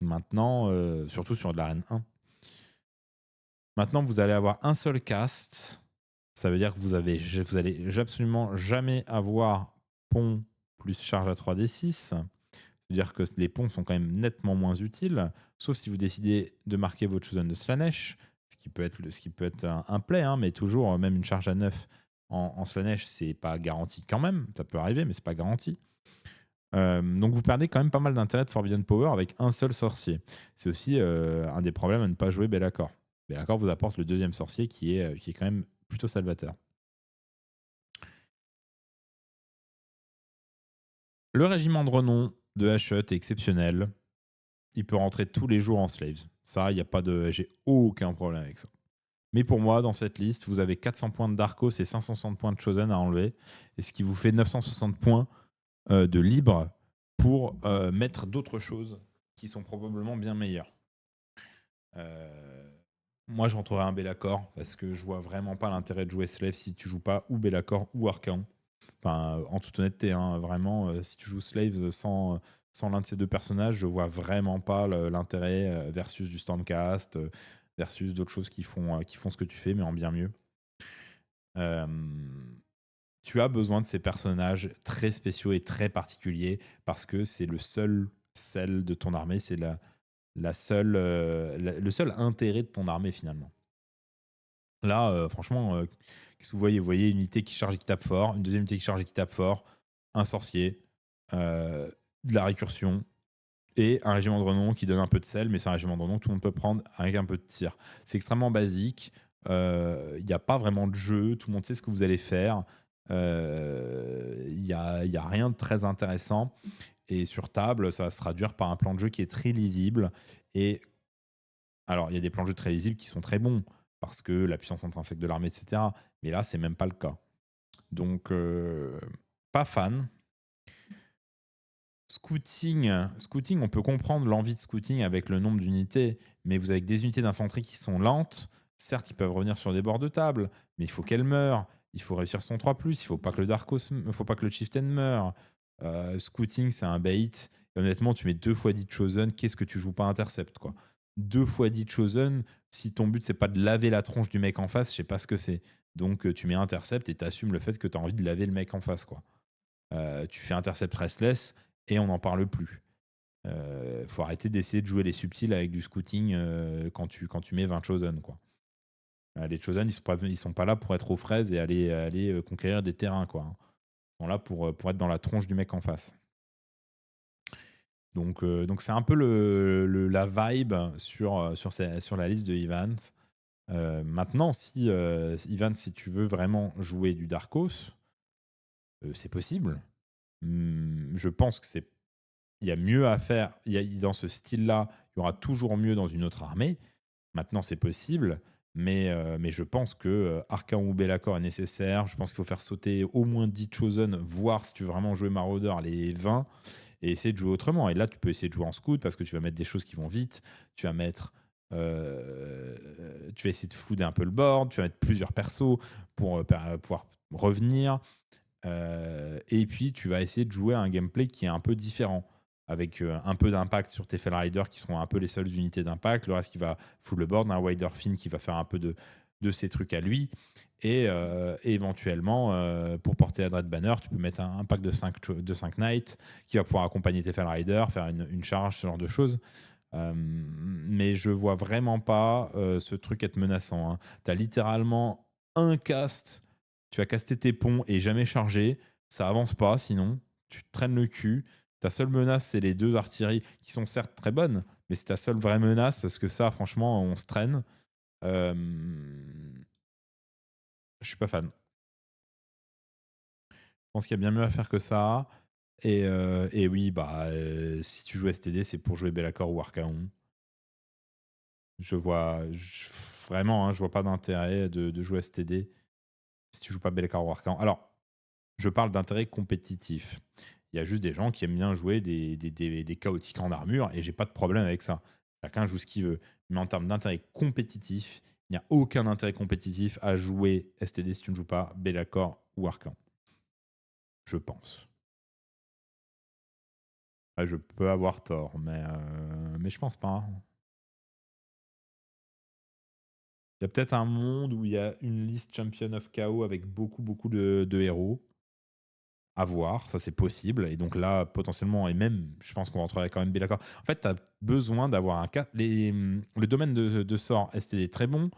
Speaker 1: Maintenant, surtout sur de l'arène 1. Maintenant, vous allez avoir un seul cast. Ça veut dire que vous allez absolument jamais avoir pont plus charge à 3d6. C'est-à-dire que les ponts sont quand même nettement moins utiles, sauf si vous décidez de marquer votre Chosen de Slaanesh, ce qui peut être un play, hein, mais toujours, même une charge à 9 en Slaanesh, c'est pas garanti quand même. Ça peut arriver, mais c'est pas garanti. Donc vous perdez quand même pas mal d'intérêt de Forbidden Power avec un seul sorcier. C'est aussi un des problèmes à ne pas jouer Be'lakor. Be'lakor vous apporte le deuxième sorcier qui est quand même plutôt salvateur. Le régiment de renom de Hachut est exceptionnel. Il peut rentrer tous les jours en Slaves. Ça, j'ai aucun problème avec ça. Mais pour moi, dans cette liste, vous avez 400 points de Darkos et 560 points de Chosen à enlever, et ce qui vous fait 960 points de libre pour mettre d'autres choses qui sont probablement bien meilleures. Moi, je rentrerai un Be'lakor parce que je vois vraiment pas l'intérêt de jouer Slave si tu joues pas ou Be'lakor ou Archaon. Enfin, en toute honnêteté, hein, vraiment, si tu joues Slave sans l'un de ces deux personnages, je vois vraiment pas l'intérêt versus du Stormcast, versus d'autres choses qui font ce que tu fais, mais en bien mieux. Tu as besoin de ces personnages très spéciaux et très particuliers parce que c'est le seul sel de ton armée, c'est le seul intérêt de ton armée finalement. Là, franchement, qu'est-ce que vous voyez? Vous voyez une unité qui charge et qui tape fort, une deuxième unité qui charge et qui tape fort, un sorcier, de la récursion et un régiment de renom qui donne un peu de sel, mais c'est un régiment de renom que tout le monde peut prendre avec un peu de tir. C'est extrêmement basique. Il n'y a pas vraiment de jeu, tout le monde sait ce que vous allez faire. Il n'y a rien de très intéressant. Et sur table, ça va se traduire par un plan de jeu qui est très lisible. Et alors, il y a des plans de jeu très lisibles qui sont très bons, parce que la puissance intrinsèque de l'armée, etc. Mais là, c'est même pas le cas. Donc, pas fan. Scouting, on peut comprendre l'envie de scouting avec le nombre d'unités, mais vous avez des unités d'infanterie qui sont lentes. Certes, ils peuvent revenir sur des bords de table, mais il faut qu'elles meurent. Il faut réussir son 3+, il faut pas que faut pas que le chieftain meure. Scouting, c'est un bait. Et honnêtement, tu mets 2 fois 10 Chosen, qu'est-ce que tu joues pas intercept, quoi. 2 fois 10 Chosen, si ton but c'est pas de laver la tronche du mec en face, je sais pas ce que c'est. Donc tu mets intercept et t'assumes le fait que tu as envie de laver le mec en face, quoi. Tu fais intercept restless et on n'en parle plus. Faut arrêter d'essayer de jouer les subtils avec du scouting quand tu mets 20 Chosen, quoi. Les Chosen, ils sont pas là pour être aux fraises et aller conquérir des terrains, quoi. Ils sont là pour être dans la tronche du mec en face. Donc c'est un peu la vibe sur la liste de Evans. Maintenant, Evans, si tu veux vraiment jouer du Darkos, c'est possible. Je pense que il y a mieux à faire. Dans ce style-là, il y aura toujours mieux dans une autre armée. Maintenant, c'est possible. Mais je pense que Archaon ou Be'lakor est nécessaire. Je pense qu'il faut faire sauter au moins 10 Chosen, voire si tu veux vraiment jouer Marauder, les 20, et essayer de jouer autrement. Et là, tu peux essayer de jouer en scout parce que tu vas mettre des choses qui vont vite. Tu vas essayer de flouder un peu le board. Tu vas mettre plusieurs persos pour pouvoir revenir. Et puis, tu vas essayer de jouer à un gameplay qui est un peu différent, avec un peu d'impact sur tes Fell Riders qui seront un peu les seules unités d'impact. Le reste qui va foutre le board. Un Wider Fin qui va faire un peu de ses trucs à lui. Et éventuellement, pour porter la Dread Banner, tu peux mettre un pack de 5 Knights qui va pouvoir accompagner tes Fell Riders, faire une charge, ce genre de choses. Mais je vois vraiment pas ce truc être menaçant. Tu as littéralement un cast, tu vas caster tes ponts et jamais charger. Ça avance pas, sinon tu te traînes le cul. Ta seule menace, c'est les 2 artilleries qui sont certes très bonnes, mais c'est ta seule vraie menace parce que ça, franchement, on se traîne. Je suis pas fan. Je pense qu'il y a bien mieux à faire que ça. Et oui, si tu joues STD, c'est pour jouer Be'lakor ou Archaon. Vraiment, je vois pas d'intérêt de jouer STD si tu joues pas Be'lakor ou Archaon. Alors, je parle d'intérêt compétitif. Il y a juste des gens qui aiment bien jouer des chaotiques en armure et j'ai pas de problème avec ça. Chacun joue ce qu'il veut. Mais en termes d'intérêt compétitif, il n'y a aucun intérêt compétitif à jouer STD si tu ne joues pas Be'lakor ou Archaon. Je pense. Je peux avoir tort, mais je pense pas. Il y a peut-être un monde où il y a une liste Champion of Chaos avec beaucoup, beaucoup de héros. À voir, ça c'est possible. Et donc là, potentiellement, et même, je pense qu'on rentrerait quand même bien d'accord. En fait, tu as besoin d'avoir un cas. Le domaine de sort STD est très bon.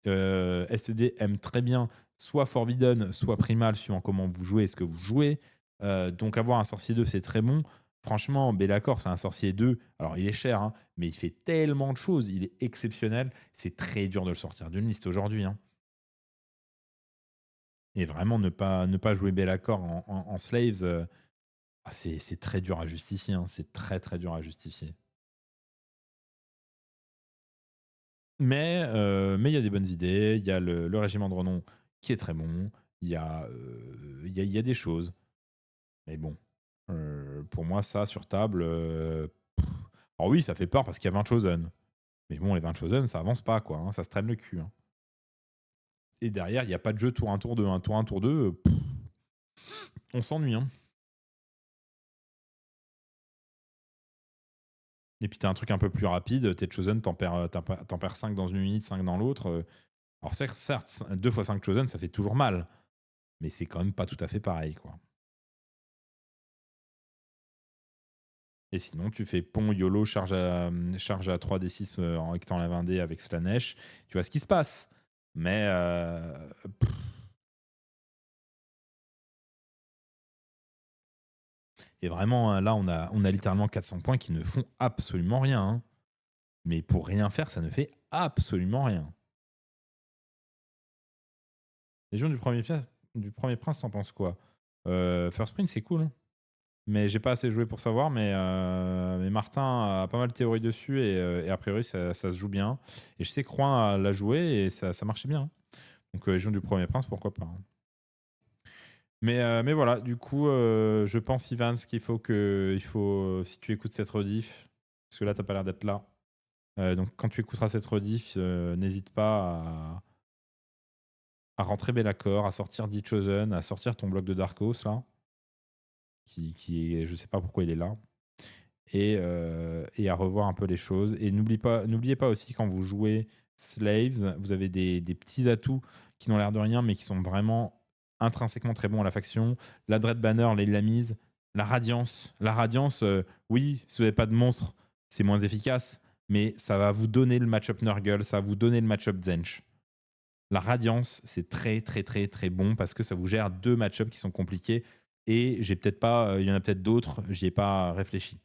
Speaker 1: STD aime très bien soit Forbidden, soit Primal, suivant comment vous jouez et ce que vous jouez. Donc avoir un sorcier 2, c'est très bon. Franchement, Be'lakor, c'est un sorcier 2. Alors, il est cher, hein, mais il fait tellement de choses. Il est exceptionnel. C'est très dur de le sortir d'une liste aujourd'hui. Hein. Et vraiment, ne pas jouer Be'lakor en Slaves, c'est très dur à justifier. Hein. C'est très, très dur à justifier. Mais il y a des bonnes idées. Il y a le régiment de renom qui est très bon. Il y a des choses. Mais bon, pour moi, ça, sur table... Alors oui, ça fait peur parce qu'il y a 20 Chosen. Mais bon, les 20 Chosen, ça avance pas, quoi. Hein. Ça se traîne le cul. Hein. Et derrière, il n'y a pas de jeu tour 1, tour 2. Un tour 1, tour 2, on s'ennuie. Hein. Et puis, t'as un truc un peu plus rapide. T'es Chosen, t'en perds 5 dans une unité, 5 dans l'autre. Alors certes, 2 fois 5 Chosen, ça fait toujours mal. Mais c'est quand même pas tout à fait pareil, quoi. Et sinon, tu fais pont, YOLO, charge à 3d6 en étant la 20d avec Slanesh. Tu vois ce qui se passe. Mais et vraiment, hein, là, on a littéralement 400 points qui ne font absolument rien. Hein. Mais pour rien faire, ça ne fait absolument rien. Légion du premier prince, t'en penses quoi? First Print, c'est cool. Hein. Mais j'ai pas assez joué pour savoir. Mais Martin a pas mal de théories dessus et a priori, ça se joue bien. Et je sais que Rouen l'a joué et ça marchait bien. Hein. Donc, Légion du premier prince, pourquoi pas. Hein. Mais voilà, du coup, je pense, Ivans, si tu écoutes cette rediff, parce que là, t'as pas l'air d'être là. Donc, quand tu écouteras cette rediff, n'hésite pas à rentrer Be'lakor, à sortir The Chosen, à sortir ton bloc de Darkos, là, qui est, je sais pas pourquoi il est là. et à revoir un peu les choses. Et n'oubliez pas aussi, quand vous jouez Slaves, vous avez des petits atouts qui n'ont l'air de rien, mais qui sont vraiment intrinsèquement très bons à la faction. La Dread Banner, les Lamise, la Radiance. La Radiance, oui, si vous n'avez pas de monstre, c'est moins efficace, mais ça va vous donner le match-up Nurgle, ça va vous donner le match-up Zench. La Radiance, c'est très très très très bon parce que ça vous gère 2 match-ups qui sont compliqués et j'ai peut-être pas, il y en a peut-être d'autres, j'y ai pas réfléchi.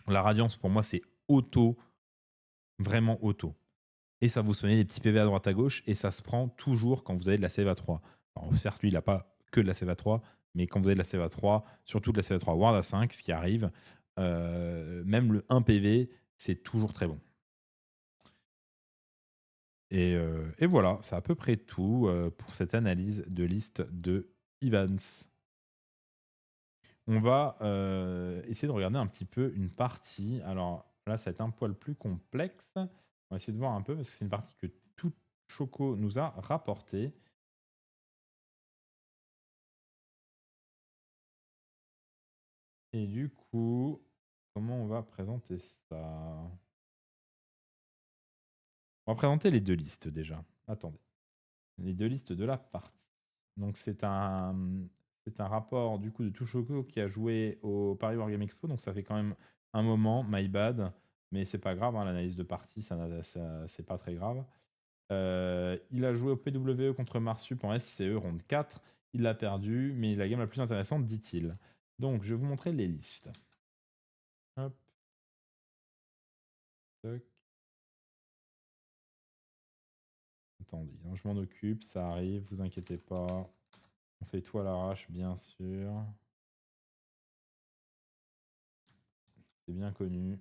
Speaker 1: La Radiance, pour moi, c'est auto, vraiment auto. Et ça vous soigne des petits PV à droite à gauche et ça se prend toujours quand vous avez de la save à 3. Alors, certes, lui, il n'a pas que de la save à 3, mais quand vous avez de la save à 3, surtout de la save à 3 Ward à 5, ce qui arrive, même le 1 PV, c'est toujours très bon. Et voilà, c'est à peu près tout pour cette analyse de liste de Evans. On va essayer de regarder un petit peu une partie. Alors là, ça va être un poil plus complexe. On va essayer de voir un peu parce que c'est une partie que tout Choco nous a rapporté. Et du coup, comment on va présenter ça? On va présenter les deux listes déjà. Attendez. Les deux listes de la partie. Donc c'est un rapport du coup de Touchoko qui a joué au Paris Wargame Expo, donc ça fait quand même un moment, my bad, mais c'est pas grave, hein, l'analyse de partie, ça c'est pas très grave. Il a joué au PWE contre Marsup en SCE ronde 4, il l'a perdu, mais la game la plus intéressante, dit-il. Donc je vais vous montrer les listes. Hop. Toc. Attendez, hein, je m'en occupe, ça arrive, vous inquiétez pas. On fait tout à l'arrache, bien sûr. C'est bien connu.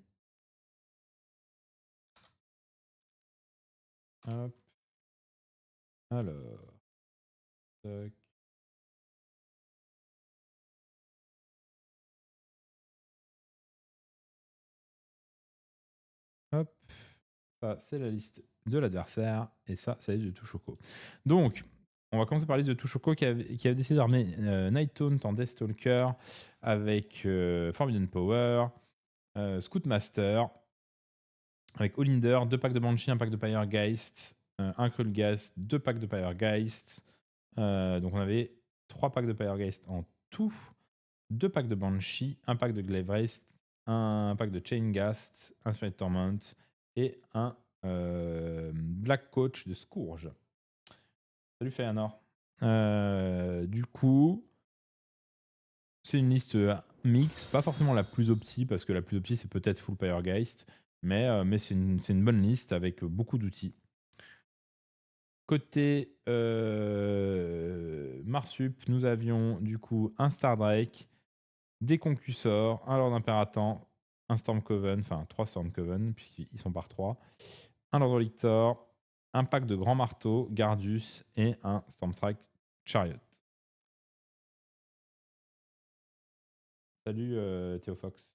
Speaker 1: Hop. Alors. Tac. Hop. Ça, c'est la liste de l'adversaire. Et ça, c'est la liste de Touchoko. Donc, on va commencer par la liste de Touchoko qui avait décidé d'armer Night Taunt en Deathstalker avec Forbidden Power, Scoutmaster, avec Olinder, 2 packs de Banshee, 1 pack de Pyregeist, 1 Krulgast, 2 packs de Pyregeist. Donc, on avait 3 packs de Pyregeist en tout, 2 packs de Banshee, 1 pack de Glaive Wraith, un pack de Chaingast, un Spirit Torment et un Black Coach de Scourge. Salut Fëanor. Du coup, c'est une liste mix, pas forcément la plus opti, parce que la plus opti c'est peut-être Full Pyregeist, mais c'est une bonne liste avec beaucoup d'outils. Côté Marsup, nous avions du coup un Stardrake, des Concussors, un Lord Imperator, un Stormcoven, enfin 3 Stormcoven, puisqu'ils sont par 3, un Lord Lictor, un pack de Grands Marteaux, Gardus et un Stormstrike Chariot. Salut Théofox.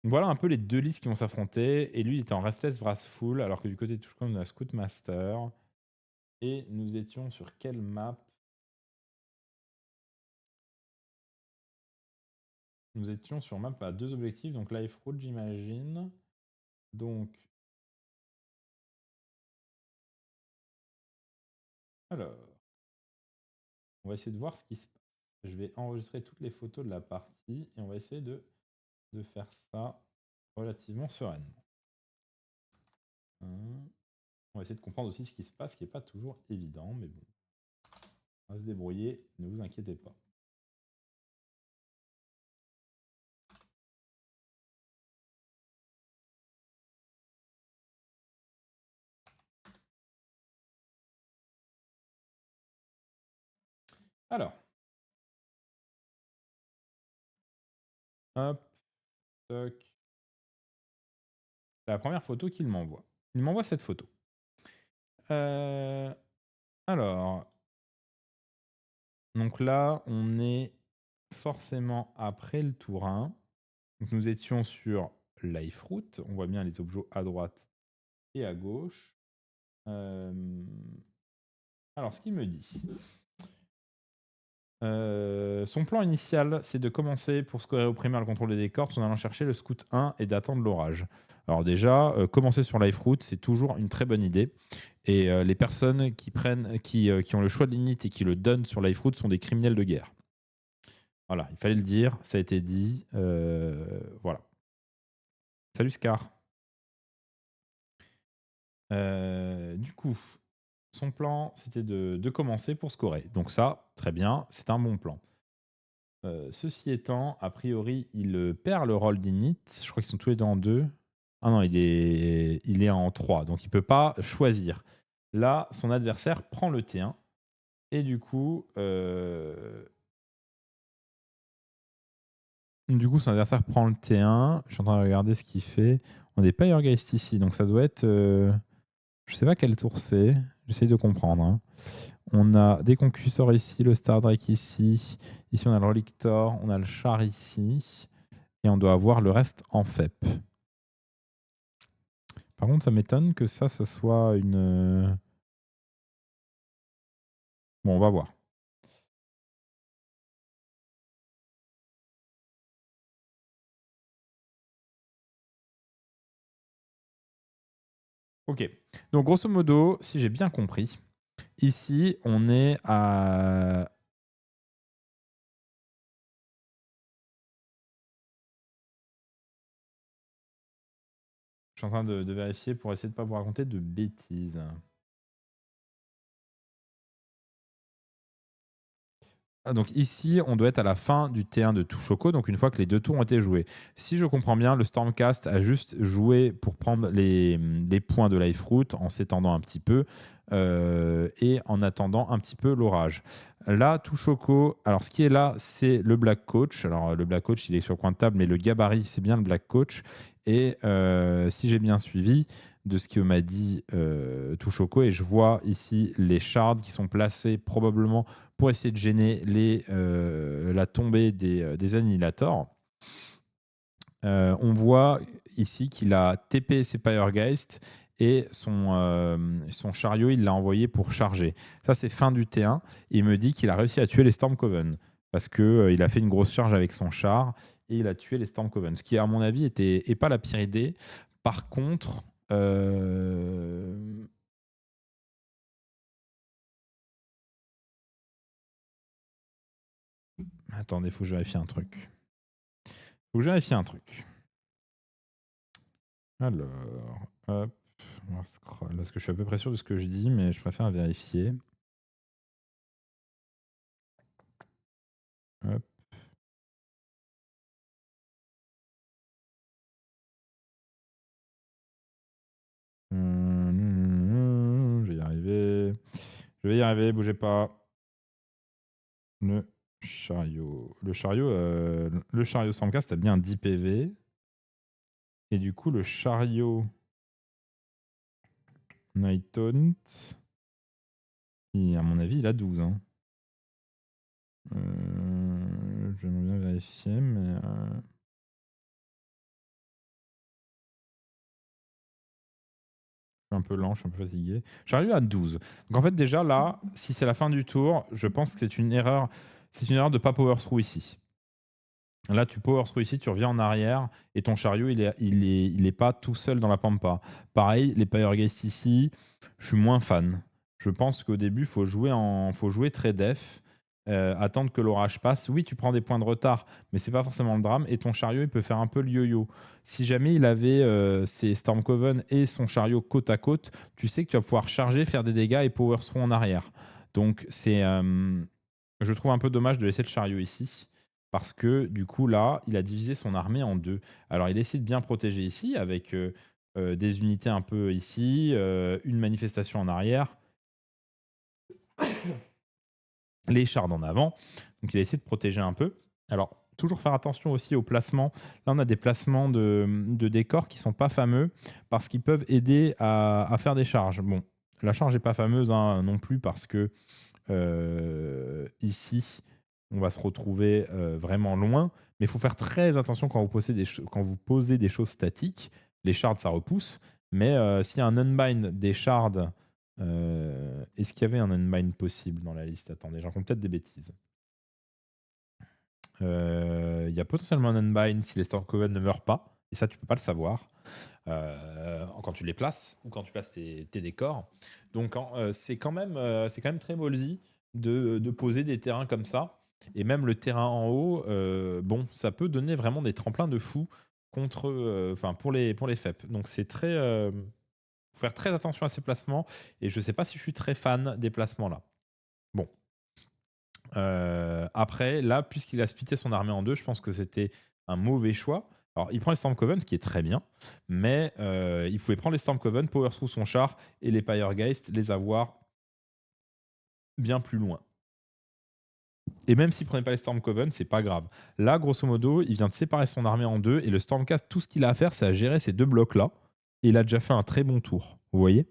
Speaker 1: Voilà un peu les deux listes qui vont s'affronter. Et lui, il était en Restless Wrathful, alors que du côté de Touchcon, on a Scoutmaster. Et nous étions sur quelle map? Nous étions sur map à 2 objectifs, donc Life Road, j'imagine. Donc, alors, on va essayer de voir ce qui se passe. Je vais enregistrer toutes les photos de la partie et on va essayer de faire ça relativement sereinement. On va essayer de comprendre aussi ce qui se passe, ce qui n'est pas toujours évident, mais bon. On va se débrouiller, ne vous inquiétez pas. Alors, hop, toc. La première photo qu'il m'envoie. Il m'envoie cette photo. Alors, donc là, on est forcément après le tour 1. Donc nous étions sur Life Route. On voit bien les objets à droite et à gauche. Alors, ce qu'il me dit. Son plan initial, c'est de commencer pour scorer au primaire le contrôle des décors en allant chercher le scout 1 et d'attendre l'orage. Alors déjà, commencer sur Liferoot, c'est toujours une très bonne idée. Et les personnes qui ont le choix de l'init et qui le donnent sur Liferoot sont des criminels de guerre. Voilà, il fallait le dire, ça a été dit. Voilà. Salut Scar. Du coup, son plan, c'était de commencer pour scorer. Donc ça, très bien, c'est un bon plan. Ceci étant, a priori, il perd le rôle d'init. Je crois qu'ils sont tous les deux en 2. Ah non, il est en 3, donc il ne peut pas choisir. Là, son adversaire prend le T1. Et du coup, son adversaire prend le T1. Je suis en train de regarder ce qu'il fait. On n'est pas Geist ici, donc ça doit être... je sais pas quel tour c'est. J'essaye de comprendre. Hein. On a des concusseurs ici, le Star Drake ici. Ici, on a le Relictor, on a le char ici. Et on doit avoir le reste en FEP. Par contre, ça m'étonne que ça soit une... Bon, on va voir. Ok. Donc, grosso modo, si j'ai bien compris, ici, on est à... Je suis en train de vérifier pour essayer de ne pas vous raconter de bêtises. Donc ici, on doit être à la fin du T1 de Touchoko, donc une fois que les 2 tours ont été joués. Si je comprends bien, le Stormcast a juste joué pour prendre les points de Liferoot en s'étendant un petit peu et en attendant un petit peu l'orage. Là, Touchoko, alors ce qui est là, c'est le Black Coach. Alors le Black Coach, il est sur le coin de table, mais le gabarit, c'est bien le Black Coach. Et si j'ai bien suivi de ce que m'a dit Touchoko, et je vois ici les shards qui sont placés probablement pour essayer de gêner la tombée des annihilators. On voit ici qu'il a TP ses Pyregeist et son chariot, il l'a envoyé pour charger. Ça, c'est fin du T1. Il me dit qu'il a réussi à tuer les Stormcoven parce qu'il a fait une grosse charge avec son char et il a tué les Stormcoven. Ce qui, à mon avis, est pas la pire idée. Par contre... Attendez, il faut que je vérifie un truc. Alors, hop, on va scroll, parce que je suis à peu près sûr de ce que je dis, mais je préfère vérifier. Hop. Je vais y arriver. Je vais y arriver, bougez pas. Le chariot. Le chariot Stormcast a bien 10 PV. Et du coup, le chariot Night Taunt, à mon avis, il a 12. Hein. J'aimerais bien vérifier, mais... un peu lent, je suis un peu fatigué. J'arrive à 12. Donc en fait, déjà là, si c'est la fin du tour, je pense que c'est une erreur. C'est une erreur de ne pas power through ici. Là, tu power through ici, tu reviens en arrière et ton chariot, il est pas tout seul dans la pampa. Pareil, les Pyregeist ici, je suis moins fan. Je pense qu'au début, il faut jouer très def, attendre que l'orage passe. Oui, tu prends des points de retard, mais c'est pas forcément le drame. Et ton chariot, il peut faire un peu le yo-yo. Si jamais il avait ses Stormcoven et son chariot côte à côte, tu sais que tu vas pouvoir charger, faire des dégâts et power through en arrière. Donc, je trouve un peu dommage de laisser le chariot ici. Parce que du coup, là, il a divisé son armée en 2. Alors, il essaie de bien protéger ici avec des unités un peu ici, une manifestation en arrière, les shards en avant. Donc, il a essayé de protéger un peu. Alors, toujours faire attention aussi aux placements. Là, on a des placements de décors qui sont pas fameux parce qu'ils peuvent aider à faire des charges. Bon, la charge n'est pas fameuse hein, non plus parce que ici, on va se retrouver vraiment loin. Mais il faut faire très attention quand vous posez des choses statiques. Les shards, ça repousse. Mais s'il y a un unbind des shards, est-ce qu'il y avait un unbind possible dans la liste? Attendez, j'en compte peut-être des bêtises. Il y a potentiellement un unbind si les Stormcoven ne meurent pas. Et ça, tu peux pas le savoir quand tu les places ou quand tu places tes décors. Donc, c'est quand même très ballsy de poser des terrains comme ça. Et même le terrain en haut, bon, ça peut donner vraiment des tremplins de fou contre, pour les FEP. Donc, c'est très. Faut faire très attention à ces placements. Et je sais pas si je suis très fan des placements là. Bon. Après, là, puisqu'il a splitté son armée en deux, je pense que c'était un mauvais choix. Alors, il prend les Stormcoven, ce qui est très bien, mais il pouvait prendre les Stormcoven, power through son char et les Pyregeist, les avoir bien plus loin. Et même s'il prenait pas les Stormcoven, c'est pas grave. Là, grosso modo, il vient de séparer son armée en deux et le Stormcast, tout ce qu'il a à faire, c'est à gérer ces deux blocs-là. Et il a déjà fait un très bon tour. Vous voyez ?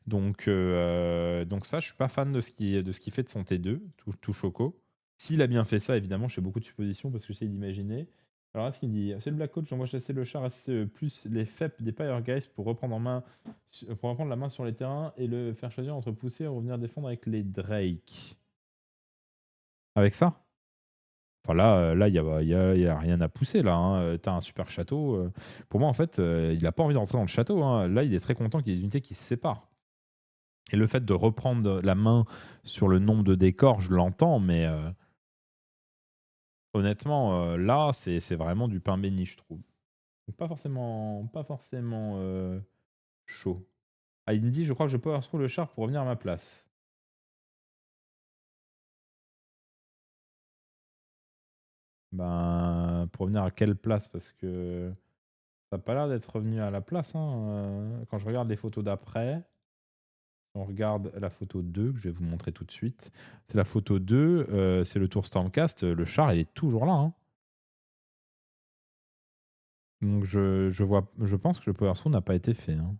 Speaker 1: Donc ça, je suis pas fan de ce qu'il fait de son T2, tout choco. S'il a bien fait ça, évidemment, je fais beaucoup de suppositions parce que j'essaie d'imaginer. Alors là, ce qu'il dit, c'est le Black Coach, j'envoie chasser le char SCE plus les FEP des Pyregeist pour reprendre la main sur les terrains et le faire choisir entre pousser et revenir défendre avec les Drake. Avec ça? Enfin là, il y a rien à pousser là. Hein. T'as un super château. Pour moi, en fait, il a pas envie d'entrer dans le château. Hein. Là, il est très content qu'il y ait des unités qui se séparent. Et le fait de reprendre la main sur le nombre de décors, je l'entends, mais honnêtement, là, c'est vraiment du pain béni, je trouve. Donc pas forcément chaud. Ah, il me dit, je crois que je peux avoir le char pour revenir à ma place. Ben, pour revenir à quelle place? Parce que ça n'a pas l'air d'être revenu à la place. Hein. Quand je regarde les photos d'après, on regarde la photo 2, que je vais vous montrer tout de suite. C'est la photo 2, c'est le tour Stormcast. Le char, il est toujours là. Hein. Donc je pense que le Power Through n'a pas été fait. Hein.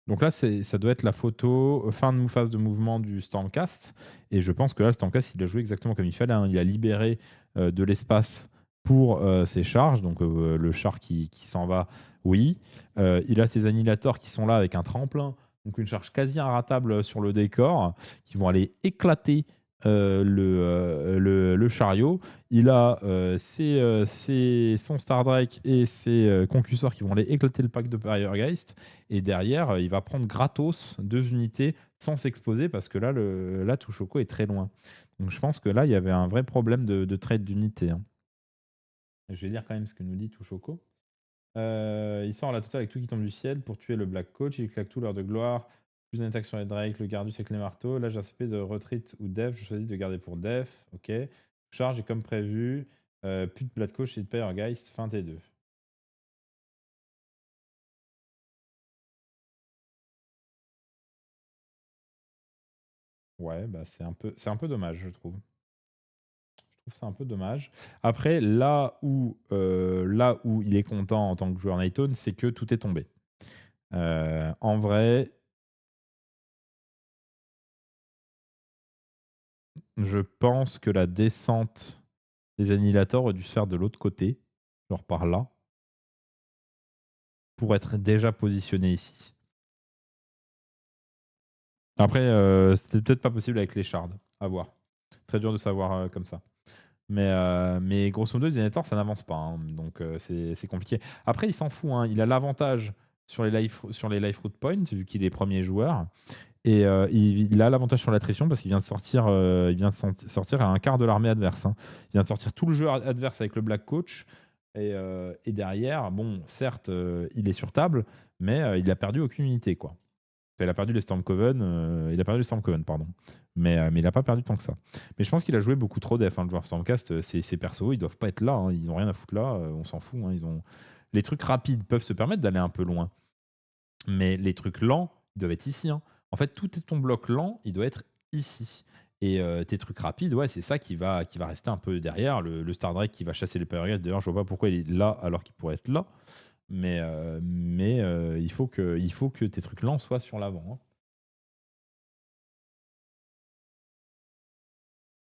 Speaker 1: Donc là, ça doit être la photo fin de phase de mouvement du Stormcast. Et je pense que là, le Stormcast, il a joué exactement comme il fallait. Hein. Il a libéré de l'espace pour ses charges. Donc le char qui s'en va, oui. Il a ses annihilateurs qui sont là avec un tremplin. Donc une charge quasi inratable sur le décor, qui vont aller éclater le chariot. Il a son Star Drake et ses concusseurs qui vont aller éclater le pack de Pyregeist. Et derrière, il va prendre gratos 2 unités sans s'exposer parce que là Touchoko est très loin. Donc je pense que là, il y avait un vrai problème de trade d'unités. Hein. Je vais lire quand même ce que nous dit Touchoko. Il sort à la totale avec tout qui tombe du ciel pour tuer le Black Coach. Il claque tout l'heure de gloire. Plus d'une attaque sur les Drake, le Gardus avec les marteaux. Là, j'ai ACP de retreat ou def. Je choisis de garder pour def. Ok. Charge est comme prévu. Plus de Black Coach et de Pyregeist. Fin T2. Ouais, bah c'est un peu dommage, je trouve. Je trouve ça un peu dommage. Après, là où il est content en tant que joueur Nightone, c'est que tout est tombé. En vrai, je pense que la descente des annihilateurs aurait dû se faire de l'autre côté, genre par là, pour être déjà positionné ici. Après, c'était peut-être pas possible avec les shards. À voir. Très dur de savoir comme ça. Mais grosso modo, les annihilateurs, ça n'avance pas. Hein. Donc, c'est compliqué. Après, il s'en fout. Hein. Il a l'avantage sur les life root points, vu qu'il est premier joueur. Et il a l'avantage sur l'attrition parce qu'il vient de sortir, sortir à un quart de l'armée adverse. Hein. Il vient de sortir tout le jeu adverse avec le Black Coach. Et derrière, bon, certes, il est sur table, mais il a perdu aucune unité, quoi. Il a perdu les Stormcoven, pardon. Mais il n'a pas perdu tant que ça. Mais je pense qu'il a joué beaucoup trop def. Hein, le joueur Stormcast, ces persos, ils doivent pas être là. Hein, ils n'ont rien à foutre là. On s'en fout. Hein, les trucs rapides peuvent se permettre d'aller un peu loin. Mais les trucs lents, ils doivent être ici. Hein. En fait, tout ton bloc lent, il doit être ici. Et tes trucs rapides, ouais, c'est ça qui va rester un peu derrière. Le Star Drake qui va chasser les Power Guys. D'ailleurs, je vois pas pourquoi il est là alors qu'il pourrait être là. Mais il faut que tes trucs lents soient sur l'avant. Hein.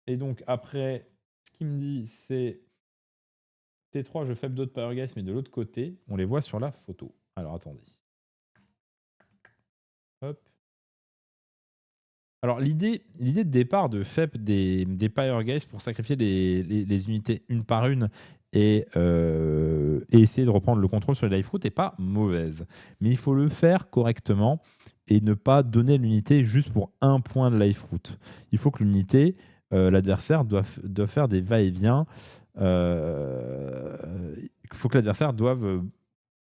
Speaker 1: Et donc, après, ce qu'il me dit, c'est T3, je fais d'autres Power Guys, mais de l'autre côté, on les voit sur la photo. Alors, attendez. Hop. Alors, l'idée de départ de FEP des Pyregeist pour sacrifier les unités une par une et essayer de reprendre le contrôle sur les life routes n'est pas mauvaise. Mais il faut le faire correctement et ne pas donner l'unité juste pour un point de life route. Il faut que l'unité, l'adversaire doit faire des va-et-vient. Il faut que l'adversaire doive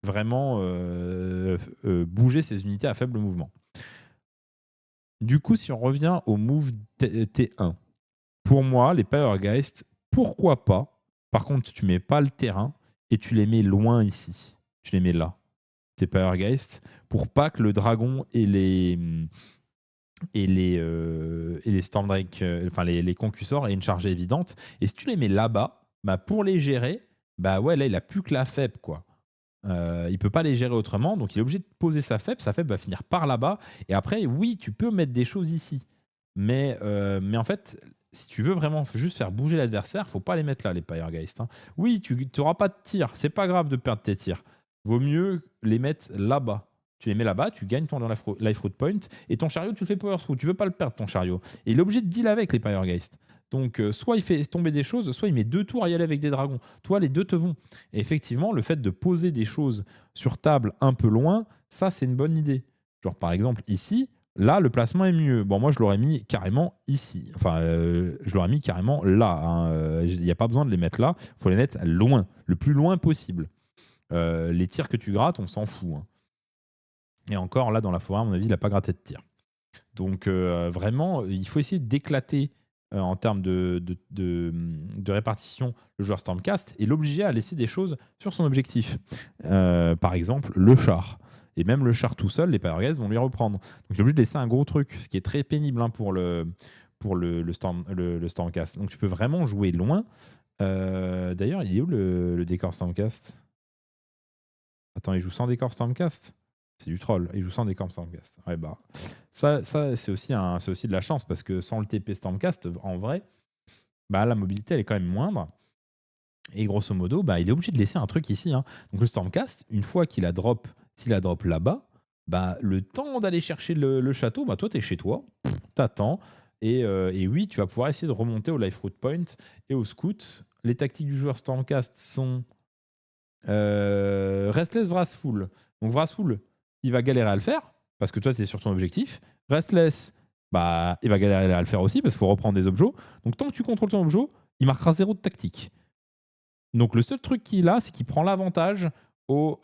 Speaker 1: vraiment bouger ses unités à faible mouvement. Du coup, si on revient au move T1, pour moi, les Pyregeist, pourquoi pas. Par contre, tu mets pas le terrain et tu les mets loin ici. Tu les mets là, tes Pyregeist, pour pas que le dragon et les Stormdrake, enfin les concussors aient une charge évidente. Et si tu les mets là-bas, bah pour les gérer, bah ouais, là, il a plus que la FEP, quoi. Il peut pas les gérer autrement, donc il est obligé de poser sa FEP. Sa FEP va finir par là-bas. Et après, oui, tu peux mettre des choses ici. Mais en fait, si tu veux vraiment juste faire bouger l'adversaire, faut pas les mettre là, les Pyregeist. Hein. Oui, tu n'auras pas de tir. C'est pas grave de perdre tes tirs. Vaut mieux les mettre là-bas. Tu les mets là-bas, tu gagnes ton life root point. Et ton chariot, tu le fais power through. Tu veux pas le perdre, ton chariot. Et il est obligé de deal avec les Pyregeist. Donc, soit il fait tomber des choses, soit il met 2 tours à y aller avec des dragons. Toi, les deux te vont. Et effectivement, le fait de poser des choses sur table un peu loin, ça, c'est une bonne idée. Genre, par exemple, ici, là, le placement est mieux. Bon, moi, je l'aurais mis carrément ici. Enfin, je l'aurais mis carrément là. Hein. Il n'y a pas besoin de les mettre là. Il faut les mettre loin, le plus loin possible. Les tirs que tu grattes, on s'en fout. Hein. Et encore, là, dans la forêt, à mon avis, il n'a pas gratté de tir. Donc, vraiment, il faut essayer d'éclater en termes de répartition le joueur Stormcast et l'obliger à laisser des choses sur son objectif. Par exemple, le char. Et même le char tout seul, les Pyregeist vont lui reprendre. Donc, il est obligé de laisser un gros truc, ce qui est très pénible hein, pour le Stormcast. Donc, tu peux vraiment jouer loin. D'ailleurs, il est où le décor Stormcast? Attends, il joue sans décor Stormcast? C'est du troll. Il joue sans décor Stormcast. Ouais, bah, ça c'est aussi de la chance parce que sans le TP Stormcast, en vrai, bah, la mobilité elle est quand même moindre. Et grosso modo, bah, il est obligé de laisser un truc ici. Hein. Donc le Stormcast, une fois s'il a drop là-bas, bah, le temps d'aller chercher le château, bah, toi, tu es chez toi, t'attends. Et oui, tu vas pouvoir essayer de remonter au life root point et au scout. Les tactiques du joueur Stormcast sont Restless Wrathful. Donc Wrathful, il va galérer à le faire parce que toi, tu es sur ton objectif. Restless, bah, il va galérer à le faire aussi parce qu'il faut reprendre des objets. Donc tant que tu contrôles ton objet, il marquera 0 de tactique. Donc le seul truc qu'il a, c'est qu'il prend l'avantage au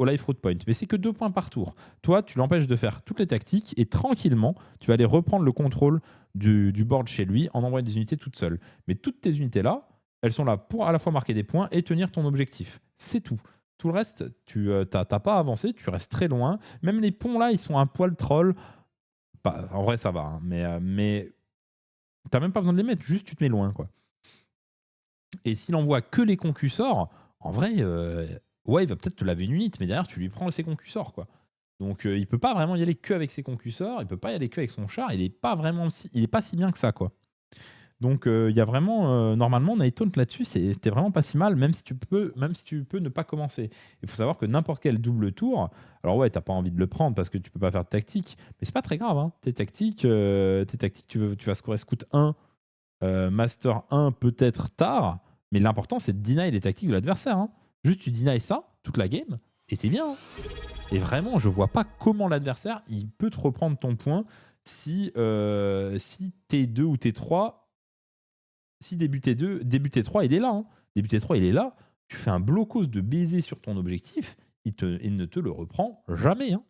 Speaker 1: life root point. Mais c'est que 2 points par tour. Toi, tu l'empêches de faire toutes les tactiques et tranquillement, tu vas aller reprendre le contrôle du board chez lui en envoyant des unités toutes seules. Mais toutes tes unités-là, elles sont là pour à la fois marquer des points et tenir ton objectif. C'est tout. Tout le reste, tu n'as pas avancé, tu restes très loin. Même les ponts là, ils sont un poil troll. En vrai, ça va. Hein. Mais t'as même pas besoin de les mettre, juste tu te mets loin. Quoi. Et s'il envoie que les concussors, en vrai, ouais, il va peut-être te laver une unité, mais derrière, tu lui prends ses concussors, quoi. Donc, il peut pas vraiment y aller que avec ses concusseurs, il peut pas y aller que avec son char, il est pas si bien que ça, quoi. Donc, il y a vraiment, normalement, Night Taunt là-dessus, c'était vraiment pas si mal, même si tu peux ne pas commencer. Il faut savoir que n'importe quel double tour, alors ouais, t'as pas envie de le prendre parce que tu peux pas faire de tactique, mais c'est pas très grave, hein. Tes tactiques, tu vas scorer Scout 1, Master 1 peut-être tard, mais l'important c'est de deny les tactiques de l'adversaire. Hein. Juste tu deny ça toute la game et t'es bien. Hein. Et vraiment, je vois pas comment l'adversaire il peut te reprendre ton point si T2 ou T3, si début T3 il est là. Hein. Début T3 il est là. Tu fais un blocos de baiser sur ton objectif, il ne te le reprend jamais. Hein.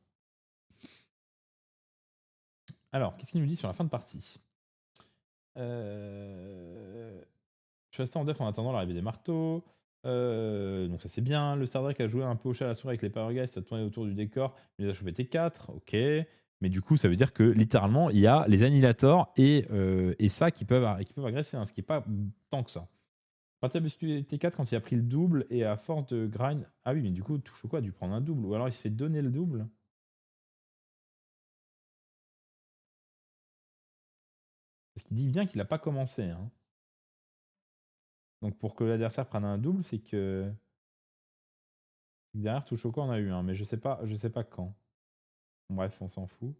Speaker 1: Alors, qu'est-ce qu'il nous dit sur la fin de partie Je suis resté en def en attendant l'arrivée des marteaux. Donc ça c'est bien. Le Stardrake a joué un peu au chat à la souris avec les Powergeist, ça tournait autour du décor, mais il a chauffé T4, ok. Mais du coup, ça veut dire que littéralement, il y a les annihilators et ça qui peuvent agresser, hein, ce qui n'est pas tant que ça. Partir basculer T4 quand il a pris le double et à force de grind. Ah oui, mais du coup, touche quoi a dû prendre un double. Ou alors il se fait donner le double. Parce qu'il dit bien qu'il n'a pas commencé. Hein. Donc pour que l'adversaire prenne un double, c'est que derrière touche au quoi on a eu un, mais je sais pas quand. Bref, on s'en fout.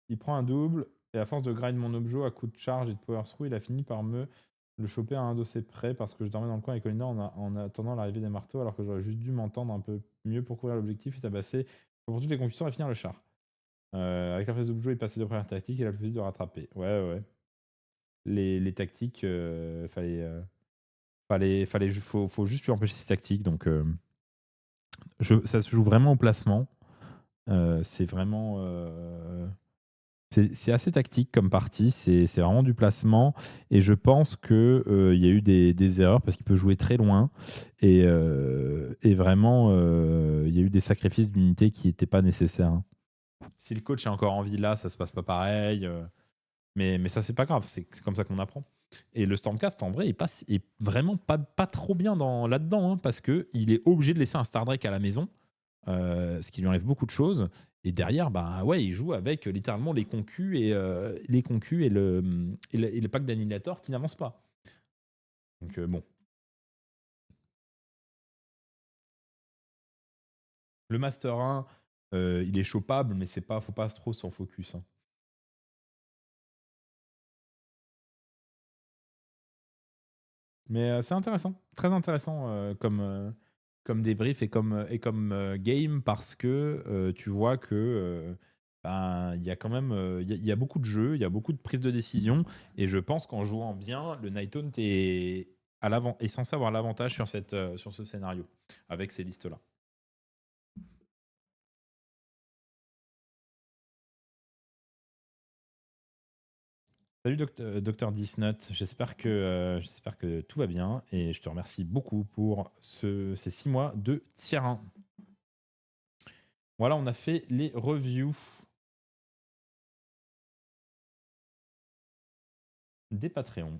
Speaker 1: Il prend un double, et à force de grind mon objet à coup de charge et de power through, il a fini par me le choper à un dossier près parce que je dormais dans le coin avec Olinda en attendant l'arrivée des marteaux, alors que j'aurais juste dû m'entendre un peu mieux pour couvrir l'objectif et tabasser pour toutes les concussions et finir le char. Avec la prise d'objet, il passait de première tactique et la plus vite de rattraper. Ouais. Les tactiques, faut juste lui empêcher ces tactiques. Donc, ça se joue vraiment au placement. C'est vraiment. C'est assez tactique comme partie, c'est vraiment du placement. Et je pense qu'il y a eu des erreurs parce qu'il peut jouer très loin. Et vraiment, il y a eu des sacrifices d'unités qui n'étaient pas nécessaires, hein. Si le coach est encore en vie là, ça se passe pas pareil. Mais ça, c'est pas grave, c'est comme ça qu'on apprend. Et le Stormcast, en vrai, est vraiment pas trop bien là-dedans, hein, parce qu'il est obligé de laisser un Star Drake à la maison, ce qui lui enlève beaucoup de choses. Et derrière, bah ouais, il joue avec littéralement les concus et le pack d'annihilateurs qui n'avance pas. Donc bon. Le Master 1, il est chopable, mais faut pas trop s'en focus, hein. Mais c'est intéressant, très intéressant comme débrief et comme game parce que tu vois que ben, il y a quand même il y a beaucoup de jeux, il y a beaucoup de prises de décision et je pense qu'en jouant bien, le Night Hunt est censé avoir l'avantage sur ce scénario avec ces listes-là. Salut Docteur Disnut, j'espère que tout va bien et je te remercie beaucoup pour ces 6 mois de tier 1. Voilà, on a fait les reviews des Patreons.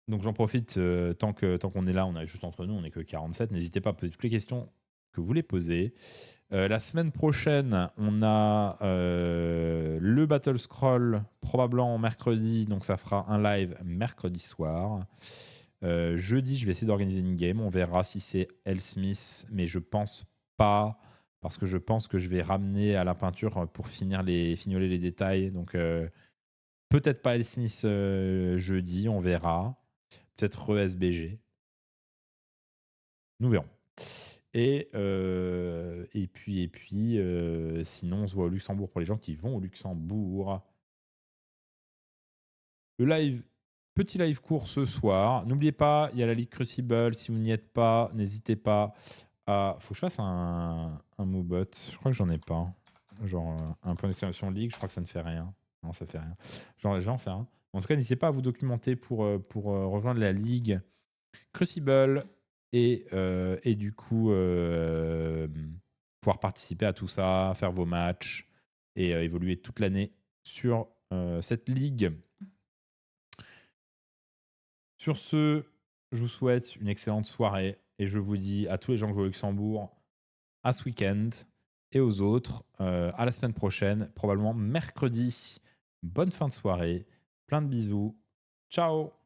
Speaker 1: Donc j'en profite, tant qu'on est là, on est juste entre nous, on n'est que 47. N'hésitez pas à poser toutes les questions que vous voulez poser. La semaine prochaine, on a le Battle Scroll, probablement mercredi, donc ça fera un live mercredi soir. Jeudi, je vais essayer d'organiser une game. On verra si c'est Smith, mais je pense pas, parce que je pense que je vais ramener à la peinture pour fignoler les détails. Donc peut-être pas Smith jeudi, on verra. Peut-être SBG. Nous verrons. Et puis sinon, on se voit au Luxembourg pour les gens qui vont au Luxembourg. Le live, petit live court ce soir. N'oubliez pas, il y a la Ligue Crucible. Si vous n'y êtes pas, n'hésitez pas à. Faut que je fasse un Moobot. Je crois que j'en ai pas. Genre un point d'exclamation Ligue, je crois que ça ne fait rien. Non, ça fait rien. Genre, j'en fais un. En tout cas, n'hésitez pas à vous documenter pour rejoindre la Ligue Crucible et du coup pouvoir participer à tout ça, faire vos matchs et évoluer toute l'année sur cette ligue. Sur ce, je vous souhaite une excellente soirée et je vous dis à tous les gens que jouent au Luxembourg à ce week-end et aux autres à la semaine prochaine, probablement mercredi. Bonne fin de soirée, plein de bisous, ciao.